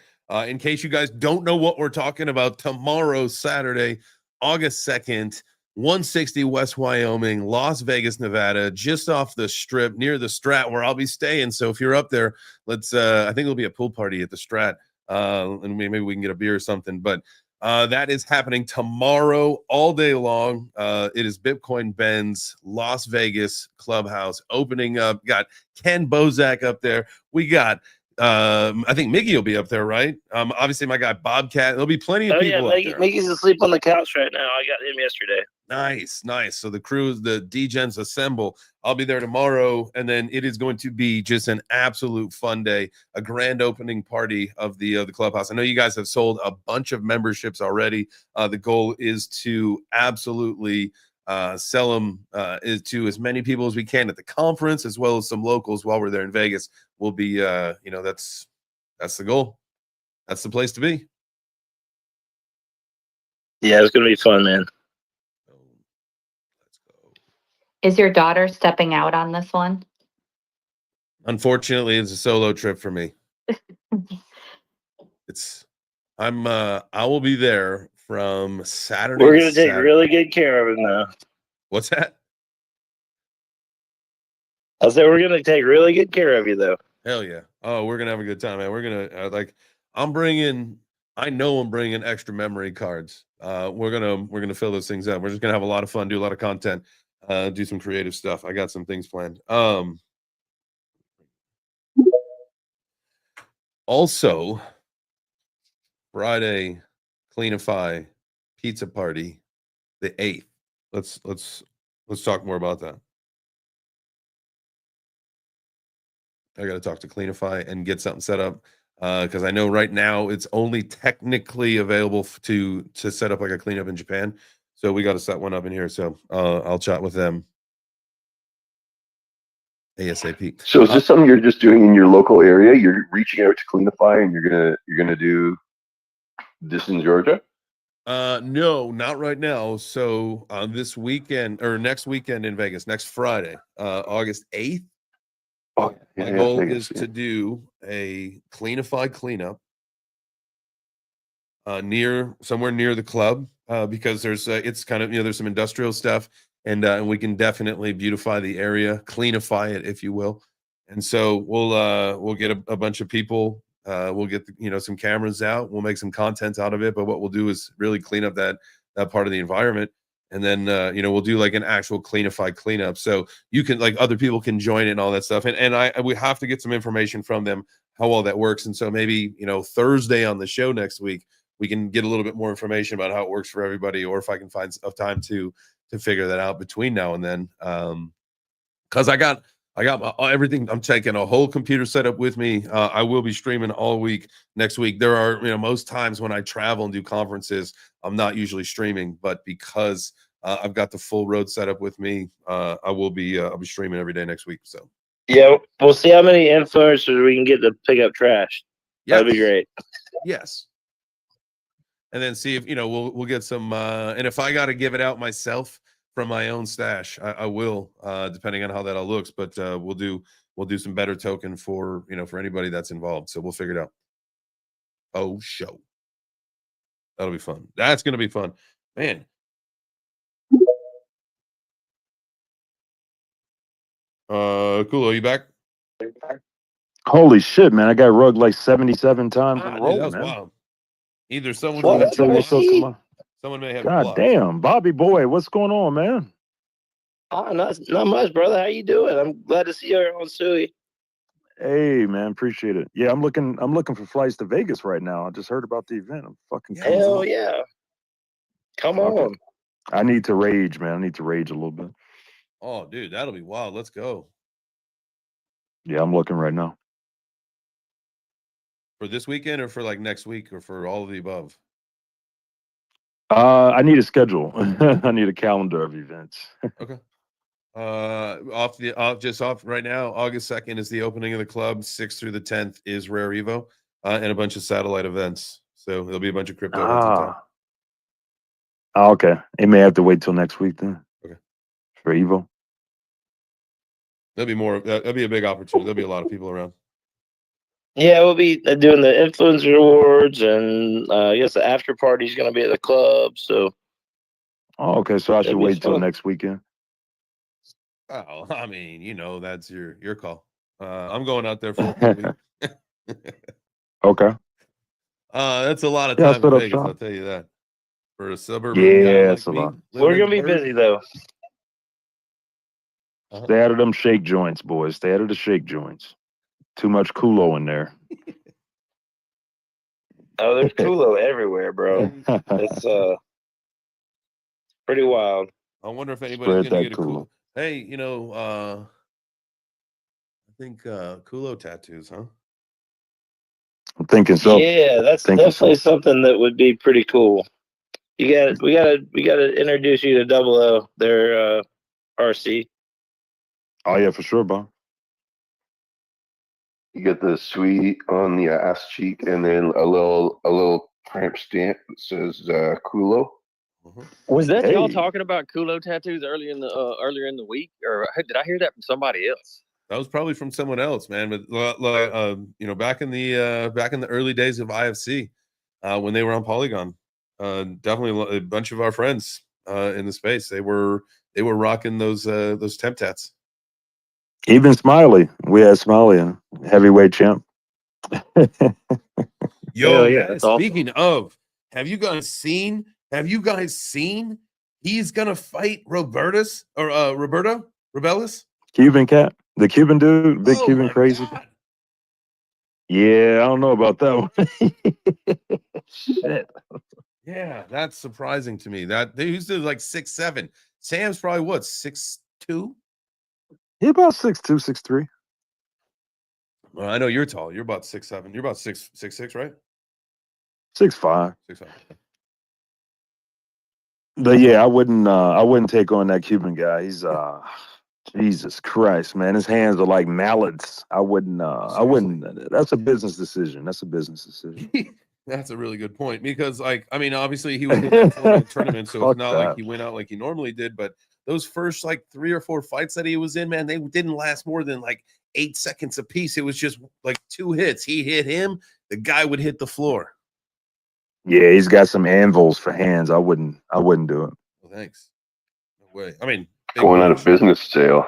In case you guys don't know what we're talking about, tomorrow, Saturday, August 2nd, 160 West Wyoming, Las Vegas, Nevada, just off the strip near the Strat where I'll be staying. So if you're up there, let's I think there'll be a pool party at the Strat. And maybe we can get a beer or something. But that is happening tomorrow all day long. It is Bitcoin Ben's Las Vegas Clubhouse opening up. Got Ken Bozak up there. We got I think Miggy will be up there, right? Obviously my guy Bobcat. There'll be plenty of people up there. Mickey's asleep on the couch right now. I got him yesterday. Nice. So the crew, the DGens assemble. I'll be there tomorrow, and then it is going to be just an absolute fun day, a grand opening party of the clubhouse. I know you guys have sold a bunch of memberships already. The goal is to absolutely sell them to as many people as we can at the conference, as well as some locals while we're there in Vegas. We'll be, that's the goal. That's the place to be. Yeah, it's gonna be fun, man. Let's go. Is your daughter stepping out on this one? Unfortunately, it's a solo trip for me. I will be there from Saturday. We're gonna take really good care of him now. What's that? I said we're gonna take really good care of you though. Hell yeah. Oh, we're gonna have a good time, man. We're gonna I know I'm bringing extra memory cards. We're gonna fill those things up. We're just gonna have a lot of fun, do a lot of content, do some creative stuff. I got some things planned. Also, Friday, Cleanify pizza party, the 8th. Let's talk more about that. I got to talk to Cleanify and get something set up because I know right now it's only technically available to set up like a cleanup in Japan. So we got to set one up in here. So I'll chat with them ASAP. So is this something you're just doing in your local area? You're reaching out to Cleanify, and you're gonna do this in Georgia? No, not right now. So this weekend or next weekend in Vegas, next Friday, August 8th. Oh, My goal is to do a Cleanify cleanup somewhere near the club because there's it's kind of there's some industrial stuff and we can definitely beautify the area, cleanify it, if you will. And so we'll get a bunch of people. We'll get some cameras out. We'll make some content out of it. But what we'll do is really clean up that part of the environment. And then, we'll do like an actual Cleanify cleanup. So you can like other people can join it and all that stuff. And we have to get some information from them, how all that works. And so maybe, Thursday on the show next week, we can get a little bit more information about how it works for everybody, or if I can find enough time to figure that out between now and then. Because I got everything. I'm taking a whole computer setup with me. I will be streaming all week next week. There are, most times when I travel and do conferences, I'm not usually streaming, but because I've got the full road setup with me, I'll be streaming every day next week. So yeah, we'll see how many influencers we can get to pick up trash. That'd be great. Yes. And then see if we'll get some and if I got to give it out myself from my own stash, I will, depending on how that all looks. But we'll do some better token for for anybody that's involved. So we'll figure it out. Oh, show. That'll be fun. That's gonna be fun, man. Kulo, you back? Holy shit, man! I got rugged like 77 times in a row, Dude, that was man. wild. Either someone may have God blocked. damn, Bobby boy, what's going on, man? Oh, not much, brother. How you doing? I'm glad to see you on Suey. Hey, man, appreciate it. Yeah, I'm looking for flights to Vegas right now. I just heard about the event. I'm fucking hell yeah. Come on. I need to rage, man. I need to rage a little bit. Oh, dude, that'll be wild. Let's go. Yeah, I'm looking right now. For this weekend or for like next week or for all of the above? I need a schedule. I need a calendar of events. Okay. Off right now, August 2nd is the opening of the club. 6th through the 10th is Rare Evo, and a bunch of satellite events. So there'll be a bunch of crypto events in town. Oh, okay. It may have to wait till next week then. Okay. For Evo. That'll be a big opportunity. There'll be a lot of people around. Yeah, we'll be doing the influencer awards, and I guess the after party is going to be at the club. So, okay. So I should wait till next weekend. Oh, I mean, that's your call. I'm going out there for a week. Okay. That's a lot of time in Vegas. I'll tell you that. For a suburban guy like me, we're gonna be busy though. Stay out of them shake joints, boys. Stay out of the shake joints. Too much Kulo in there. Oh, there's Kulo everywhere, bro. It's pretty wild. I wonder if anybody's gonna get a Kulo. Hey, I think Kulo tattoos, huh? I'm thinking so. Yeah, that's definitely something that would be pretty cool. We gotta introduce you to Double O, their RC. Oh yeah, for sure, Bob. You get the sweet on the ass cheek, and then a little tramp stamp that says Kulo. Was that y'all talking about Kulo tattoos earlier in the week, or did I hear that from somebody else? That was probably from someone else, man. But back in the early days of IFC, when they were on Polygon, definitely a bunch of our friends in the space, they were rocking those temp tats. Even Smiley, we had Smiley, heavyweight champ. Yo, yeah, speaking of, have you guys seen? He's gonna fight Robertus or Roberto Rebellis? Cuban cat, the Cuban dude, big Cuban crazy. God. Yeah, I don't know about that one. Shit. Yeah, that's surprising to me. That they used to like 6'7". Sam's probably what, 6'2"? He about 6'2", 6'3". Well, I know you're tall. You're about 6'7". You're about 6'6", right? 6'5". 6'5". But yeah, I wouldn't take on that Cuban guy. He's Jesus Christ, man. His hands are like mallets. I wouldn't. That's a business decision. That's That's a really good point, because obviously he was in that tournament, so it's not like he went out like he normally did. But those first like 3 or 4 fights that he was in, man, they didn't last more than like 8 seconds a piece. It was just like 2 hits. He hit him, the guy would hit the floor. Yeah, he's got some anvils for hands. I wouldn't do it. Well, thanks. No way. I mean, going out of business sale.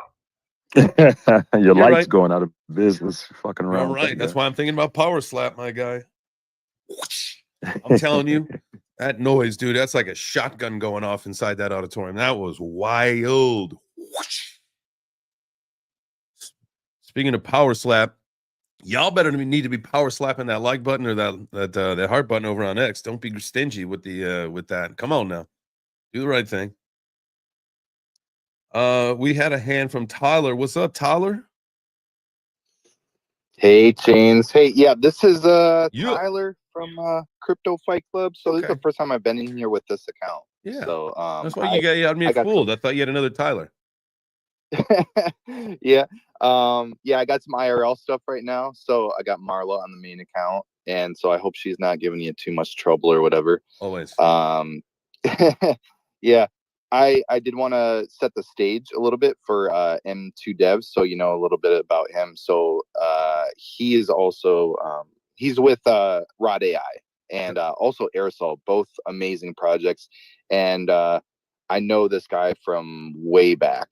Your light's going out of business. Fucking around. You're right. That's why I'm thinking about power slap, my guy. I'm telling you, that noise, dude, that's like a shotgun going off inside that auditorium. That was wild. Speaking of power slap, y'all better need to be power slapping that like button or that heart button over on X. Don't be stingy with the with that. Come on now, do the right thing. We had a hand from Tyler. What's up, Tyler? Hey, Chains. Hey, yeah, this is You- Tyler from Crypto Fight Club. So this is the first time I've been in here with this account. Yeah. So That's why you got me fooled. I thought you had another Tyler. Yeah. Yeah, I got some IRL stuff right now. So I got Marla on the main account, and so I hope she's not giving you too much trouble or whatever. Always. Yeah. I did want to set the stage a little bit for MTDev, so you know a little bit about him. So he is also he's with Rod AI and also Aerosol, both amazing projects. And I know this guy from way back.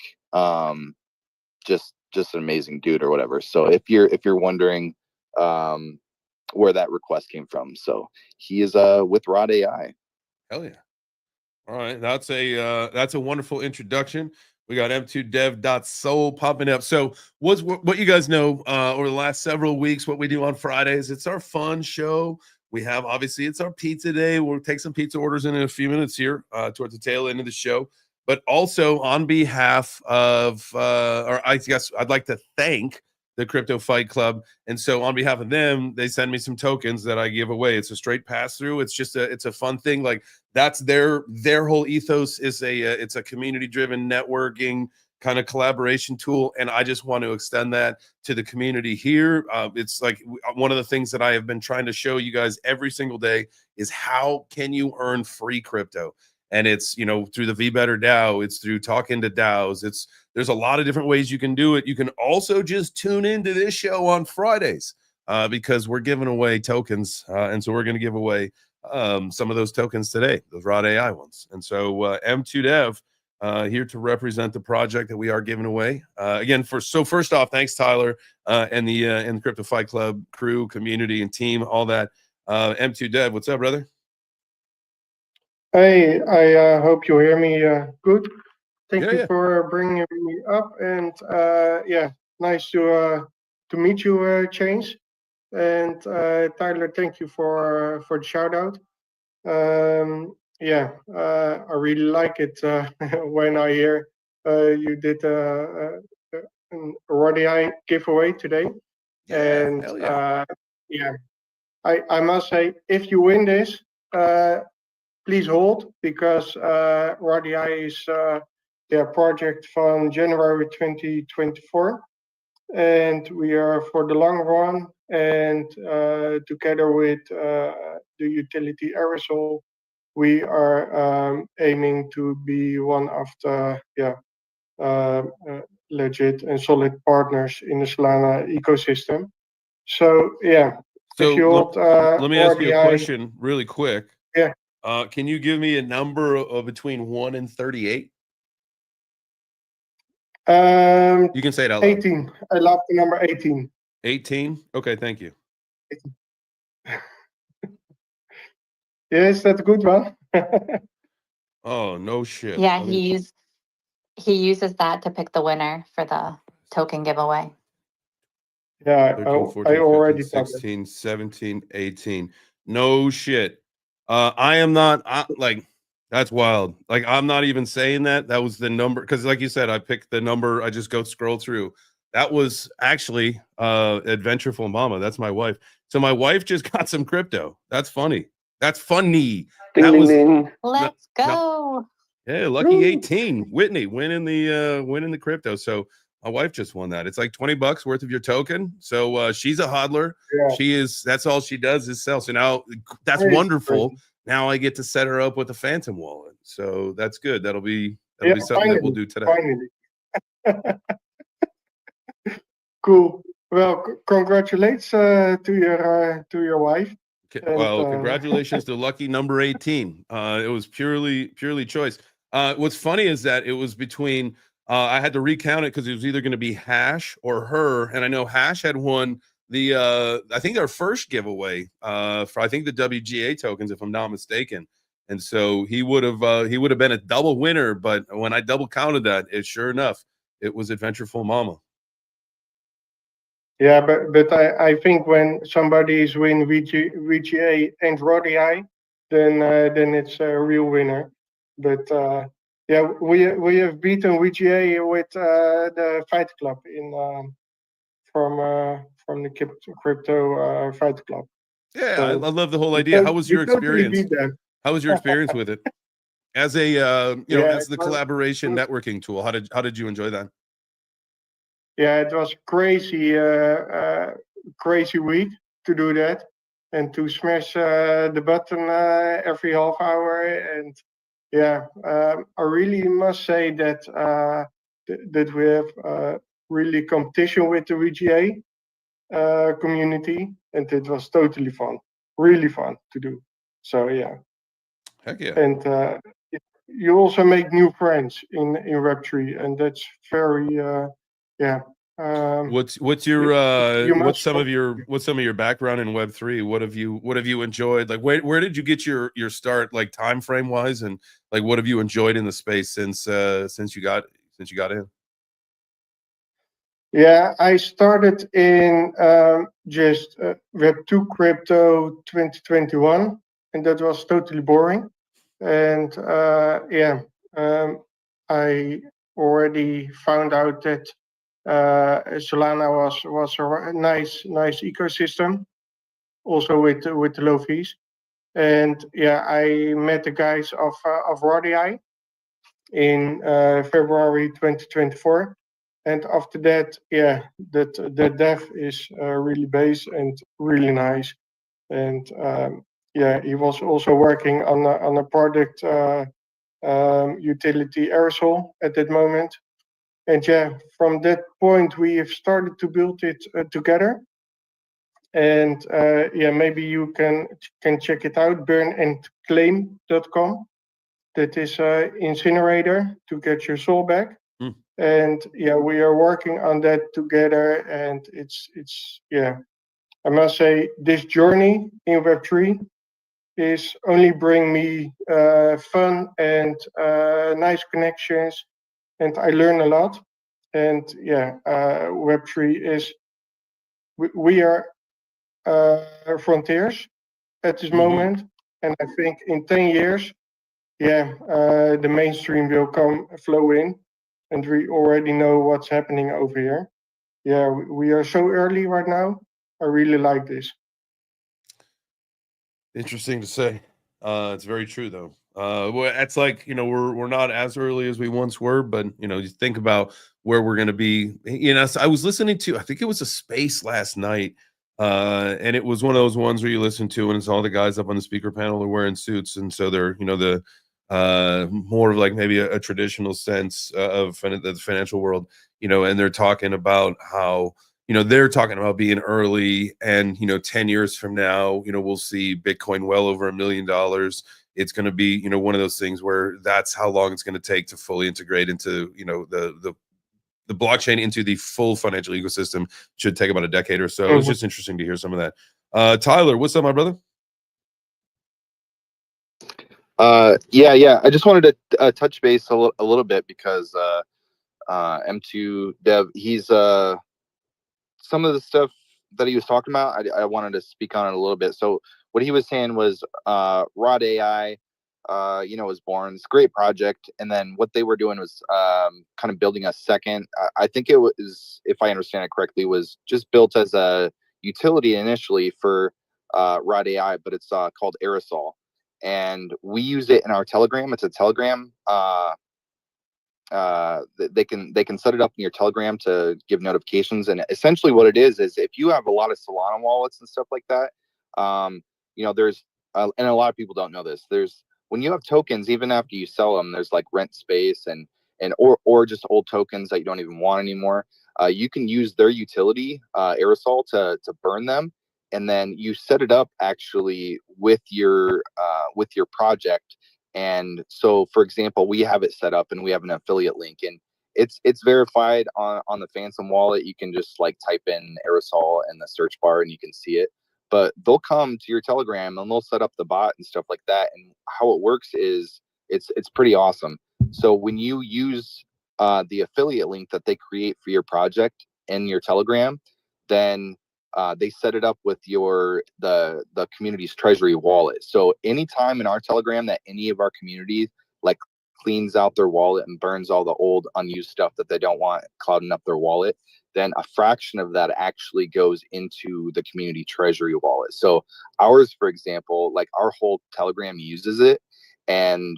Just an amazing dude or whatever. So if you're wondering where that request came from, so he is with Rod AI. Hell yeah. All right, that's a wonderful introduction. We got m2dev.soul popping up. So what you guys know over the last several weeks, what we do on Fridays, it's our fun show. We have, obviously, it's our pizza day. We'll take some pizza orders in a few minutes here towards the tail end of the show. But also on behalf of, or I guess I'd like to thank the Crypto Fight Club. And so on behalf of them, they send me some tokens that I give away. It's a straight pass through. It's just it's a fun thing. Like that's their whole ethos is it's a community driven networking kind of collaboration tool. And I just want to extend that to the community here. It's like one of the things that I have been trying to show you guys every single day is how can you earn free crypto? And it's, you know, through the VBetter DAO, it's through talking to DAOs. There's a lot of different ways you can do it. You can also just tune into this show on Fridays because we're giving away tokens. And so we're going to give away some of those tokens today, those Rod AI ones. And so M2Dev here to represent the project that we are giving away. Again, first off, thanks, Tyler, and the Crypto Fight Club crew, community, and team, all that. M2Dev, what's up, brother? Hey, I hope you hear me good. Thank you Yeah. for bringing me up, and yeah, nice to meet you, Chains. And Tyler, thank you for the shout out. Yeah, I really like it when I hear you did a Rod AI giveaway today. Yeah, And hell yeah. yeah, I must say, if you win this, please hold, because Rod AI is their project from January 2024, and we are for the long run. And together with the utility Aerosol, we are aiming to be one of the legit and solid partners in the Solana ecosystem. So yeah, So if you hold, let me ask you a RDI question really quick. Yeah. Can you give me a number of between 1 and 38? You can say it out loud. 18. I love the number 18. 18? Okay, thank you. Yes, that's a good one. Oh, no shit. Yeah, he uses that to pick the winner for the token giveaway. Yeah, 13, 14, I already 15, 16, 17, 18. No shit. I am not like that's wild. Like I'm not even saying that. That was the number because like you said, I picked the number. I just go scroll through. That was actually Adventureful Mama. That's my wife. So my wife just got some crypto. That's funny. That's funny. Ding, ding, ding. Let's go. Yeah, lucky 18. Whitney winning the crypto. So my wife just won that. It's like $20 worth of your token. So she's a hodler. Yeah. That's all she does is sell. So now that's Crazy, wonderful. crazy. Now I get to set her up with a Phantom wallet. So that's good. That'll be Yeah, something that we'll do today. Finally. Cool. Well, congratulations to your wife. And, Well, congratulations to lucky number 18. It was purely choice. What's funny is that it was between I had to recount it because it was either going to be Hash or her, and I know Hash had won the I think our first giveaway for I think the WGA tokens, if I'm not mistaken. And so he would have been a double winner, but when I double counted that, sure enough, it was Adventureful Mama. Yeah, but I think when somebody is win VGA and Rod AI, then it's a real winner. But yeah, we have beaten VGA with the Fight Club from the crypto Fight Club. Yeah, So I love the whole idea. How was your totally experience? beat them. How was your experience with it? As a Yeah, as the collaboration networking tool, how did you enjoy that? Yeah, it was crazy, crazy week to do that and to smash the button every half hour. And yeah, I really must say that that we have really competition with the VGA community, and it was totally fun, really fun to do. So yeah, Heck yeah. and you also make new friends in Web3, and that's very yeah. What's your you what's must some of your background in Web3? What have you enjoyed? Like where did you get your start, like time frame wise, and like what have you enjoyed in the space since you got in? Yeah, I started in just Web2 crypto 2021, and that was totally boring. And yeah, I already found out that Solana was a nice ecosystem, also with the low fees. And yeah, I met the guys of RDI in February 2024. And after that, yeah, that the dev is really base and really nice. And yeah, he was also working on a product utility Aerosol at that moment. And yeah, from that point, we have started to build it together. And yeah, maybe you can check it out, burnandclaim.com. That is incinerator to get your soul back. And yeah, we are working on that together, and it's yeah, I must say this journey in Web3 is only bring me fun and nice connections, and I learn a lot. And yeah, Web3 is we are frontiers at this moment, and I think in 10 years, yeah, the mainstream will come flow in, and we already know what's happening over here. Yeah, we are so early right now. I really like this. Interesting to say. It's very true though. Well, it's like, we're not as early as we once were, but you think about where we're going to be. So I was listening to, I think it was a space last night, and it was one of those ones where you listen to and it's all the guys up on the speaker panel are wearing suits, and so they're the more of like maybe a traditional sense of the financial world, and they're talking about how they're talking about being early, and 10 years from now, we'll see Bitcoin well over $1 million. It's going to be one of those things where that's how long it's going to take to fully integrate into the blockchain into the full financial ecosystem. Should take about a decade or so. It's just interesting to hear some of that. Tyler, what's up, my brother? Yeah. I just wanted to touch base a little bit because M2Dev, he's some of the stuff that he was talking about, I wanted to speak on it a little bit. So what he was saying was Rod AI, was born. It's a great project. And then what they were doing was kind of building a second. I think it was, if I understand it correctly, was just built as a utility initially for Rod AI, but it's called Aerosol. And we use it in our Telegram. It's a Telegram. They can set it up in your Telegram to give notifications, and essentially what it is if you have a lot of Solana wallets and stuff like that, there's and a lot of people don't know this, there's when you have tokens, even after you sell them, there's like rent space and or just old tokens that you don't even want anymore. You can use their utility Aerosol to burn them, and then you set it up actually with your project. And so, for example, we have it set up and we have an affiliate link, and it's verified on the Phantom wallet. You can just like type in Aerosol in the search bar and you can see it. But they'll come to your Telegram and they'll set up the bot and stuff like that. And how it works is it's pretty awesome. So when you use the affiliate link that they create for your project in your Telegram, then they set it up with the community's treasury wallet. So anytime in our Telegram that any of our communities, like cleans out their wallet and burns all the old unused stuff that they don't want clouding up their wallet, then a fraction of that actually goes into the community treasury wallet. So ours, for example, like our whole Telegram uses it, and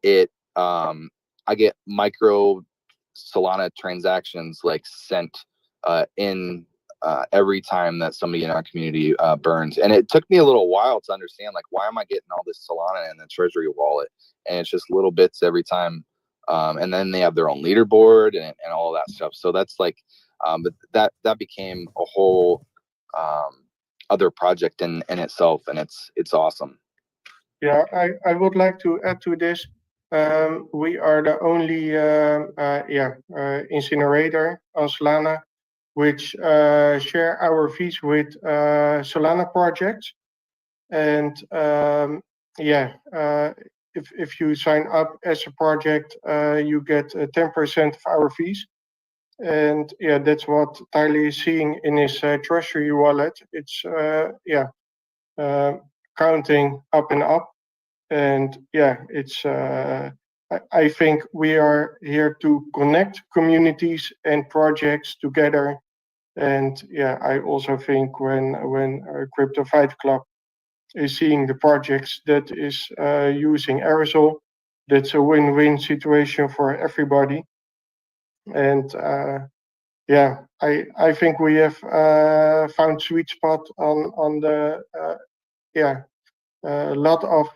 it I get micro Solana transactions like sent in every time that somebody in our community burns. And it took me a little while to understand, like, why am I getting all this Solana in the treasury wallet? And it's just little bits every time. And then they have their own leaderboard and all that stuff. So that's like, but that became a whole other project in itself, and it's awesome. Yeah, I would like to add to this. We are the only incinerator on Solana which share our fees with Solana projects. And if you sign up as a project, you get 10% of our fees. And yeah, that's what Tyler is seeing in his treasury wallet. It's counting up and up. And yeah, it's I think we are here to connect communities and projects together. And yeah, I also think when Crypto Fight Club is seeing the projects that is using Aerosol, that's a win-win situation for everybody. And I think we have found sweet spot on the a lot of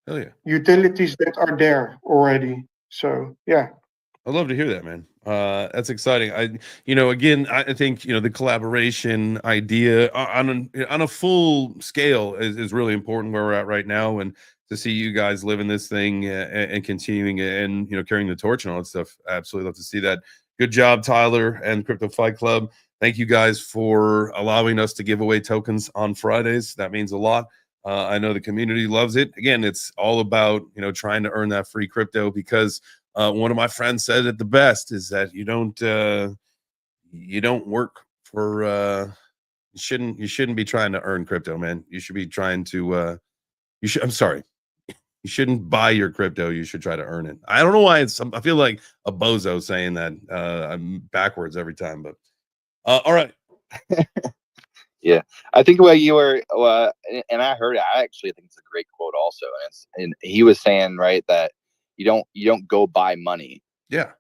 Hell yeah. utilities that are there already. So yeah. I'd love to hear that, man. That's exciting. I think, the collaboration idea on a full scale is really important where we're at right now. And to see you guys living this thing and continuing and, carrying the torch and all that stuff. I absolutely love to see that. Good job, Tyler and Crypto Fight Club. Thank you guys for allowing us to give away tokens on Fridays. That means a lot. I know the community loves it. Again, it's all about, trying to earn that free crypto, because one of my friends said it the best is that you don't work for you shouldn't be trying to earn crypto, man. You should be trying to you shouldn't buy your crypto. You should try to earn it. I don't know why I feel like a bozo saying that. I'm backwards every time, but all right. Yeah, I think what you were, and I heard it. I actually think it's a great quote also, and he was saying, right, that you don't go buy money. Yeah.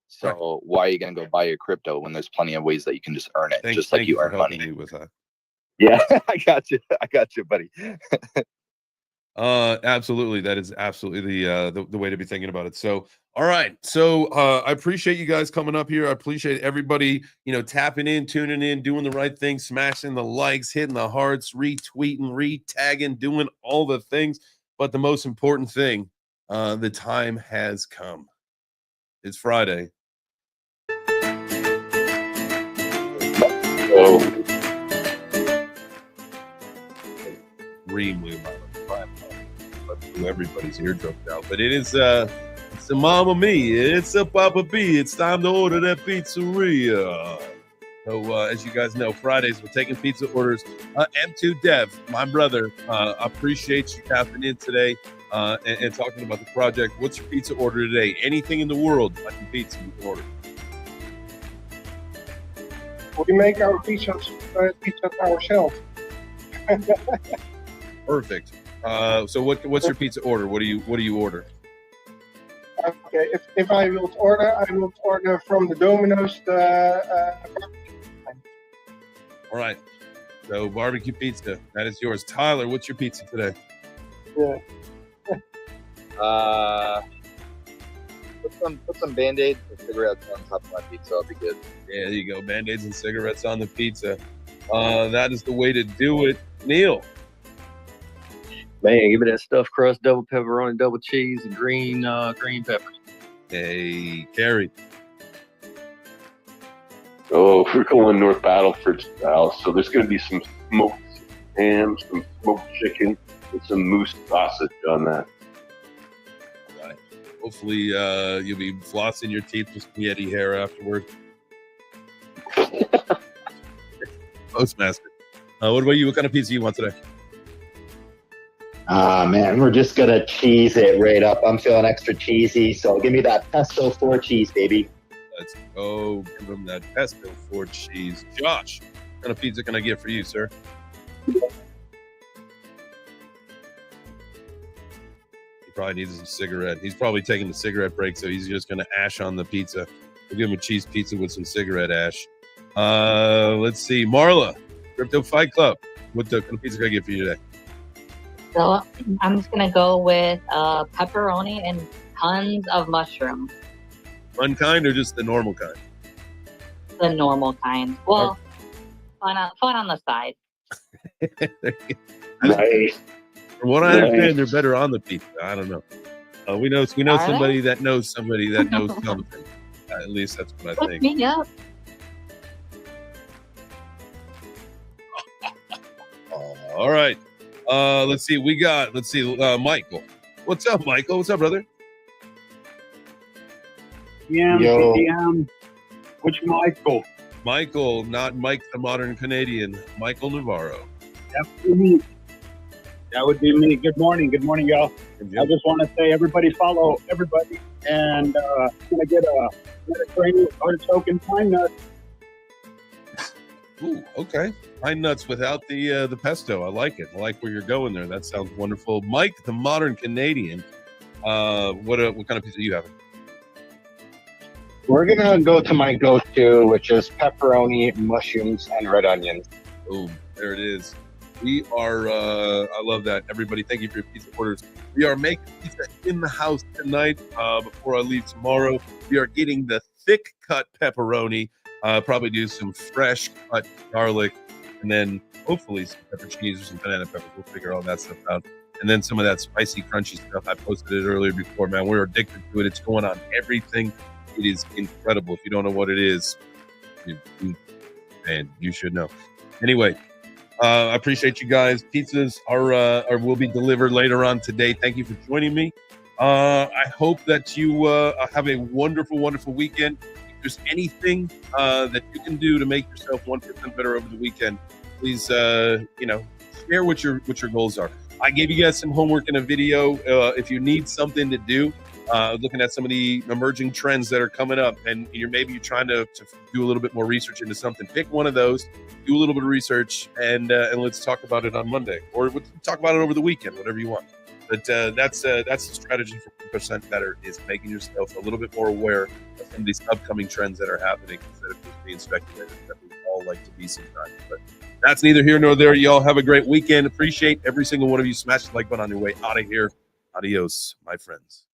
So right. Why are you gonna go buy your crypto when there's plenty of ways that you can just earn it, just like you earn money? Me with that. Yeah, I got you, buddy. Absolutely. That is absolutely the way to be thinking about it. So, all right. So, I appreciate you guys coming up here. I appreciate everybody, tapping in, tuning in, doing the right thing, smashing the likes, hitting the hearts, retweeting, retagging, doing all the things. But the most important thing, the time has come. It's Friday. Oh. Everybody's eardrums out, but it's a Mama Mia, it's a Papa B. It's time to order that pizzeria. So as you guys know, Fridays we're taking pizza orders. MTDev, my brother, appreciate you tapping in today and talking about the project. What's your pizza order today? Anything in the world like a pizza you can order. We make our pizzas ourselves. Perfect. So what's your pizza order? What do you order? Okay, if I will order, I will order from the Domino's. All right. So barbecue pizza, that is yours. Tyler, what's your pizza today? Yeah. Put some Band-Aids and cigarettes on top of my pizza. That'll be good. Yeah, there you go. Band-Aids and cigarettes on the pizza. That is the way to do it. Neil. Man, give me that stuffed crust, double pepperoni, double cheese, and green peppers. Hey, Kerry. Oh, we're going North Battleford style. So there's going to be some smoked ham, some smoked chicken, and some moose sausage on that. All right. Hopefully, you'll be flossing your teeth with some Yeti hair afterward. Postmaster. What about you? What kind of pizza you want today? Man, we're just gonna cheese it right up. I'm feeling extra cheesy, so give me that pesto 4 cheese, baby. Let's go. Give him that pesto 4 cheese. Josh, what kind of pizza can I get for you, sir? He probably needs a cigarette. He's probably taking the cigarette break, so he's just going to ash on the pizza. We'll give him a cheese pizza with some cigarette ash. Let's see. Marla, Crypto Fight Club. What kind of pizza can I get for you today? So I'm just going to go with pepperoni and tons of mushroom. Fun kind or just the normal kind? The normal kind. Well, fun on the side. Nice. From what I understand, they're better on the pizza. I don't know. We know somebody that knows somebody that knows something. At least that's what I think. Hook me up. All right. Let's see. Michael. What's up, Michael? What's up, brother? Which Michael? Michael, not Mike the Modern Canadian. Michael Navarro. That would be me. Good morning, y'all. I just want to say everybody follow everybody, and I'm gonna get a Mediterranean artichoke and pine nut. Ooh, okay. Pine nuts without the pesto. I like it. I like where you're going there. That sounds wonderful. Mike, the Modern Canadian. What kind of pizza are you having? We're gonna go to my go-to, which is pepperoni, mushrooms, and red onions. Boom, there it is. We are, I love that. Everybody, thank you for your pizza orders. We are making pizza in the house tonight before I leave tomorrow. We are getting the thick cut pepperoni, probably do some fresh cut garlic, and then hopefully some pepper cheese or some banana peppers. We'll figure all that stuff out. And then some of that spicy, crunchy stuff. I posted it earlier before, man. We're addicted to it. It's going on everything. It is incredible. If you don't know what it is, man, you should know. Anyway, I appreciate you guys. Pizzas are will be delivered later on today. Thank you for joining me. I hope that you have a wonderful, wonderful weekend. If there's anything that you can do to make yourself 1% better over the weekend, please, share what your goals are. I gave you guys some homework in a video. If you need something to do, looking at some of the emerging trends that are coming up, and you're trying to do a little bit more research into something, pick one of those, do a little bit of research, and let's talk about it on Monday, or we'll talk about it over the weekend, whatever you want. But that's the strategy for 1% better, is making yourself a little bit more aware of some of these upcoming trends that are happening instead of just being speculative that we all like to be sometimes. But that's neither here nor there. Y'all have a great weekend. Appreciate every single one of you. Smash the like button on your way out of here. Adios, my friends.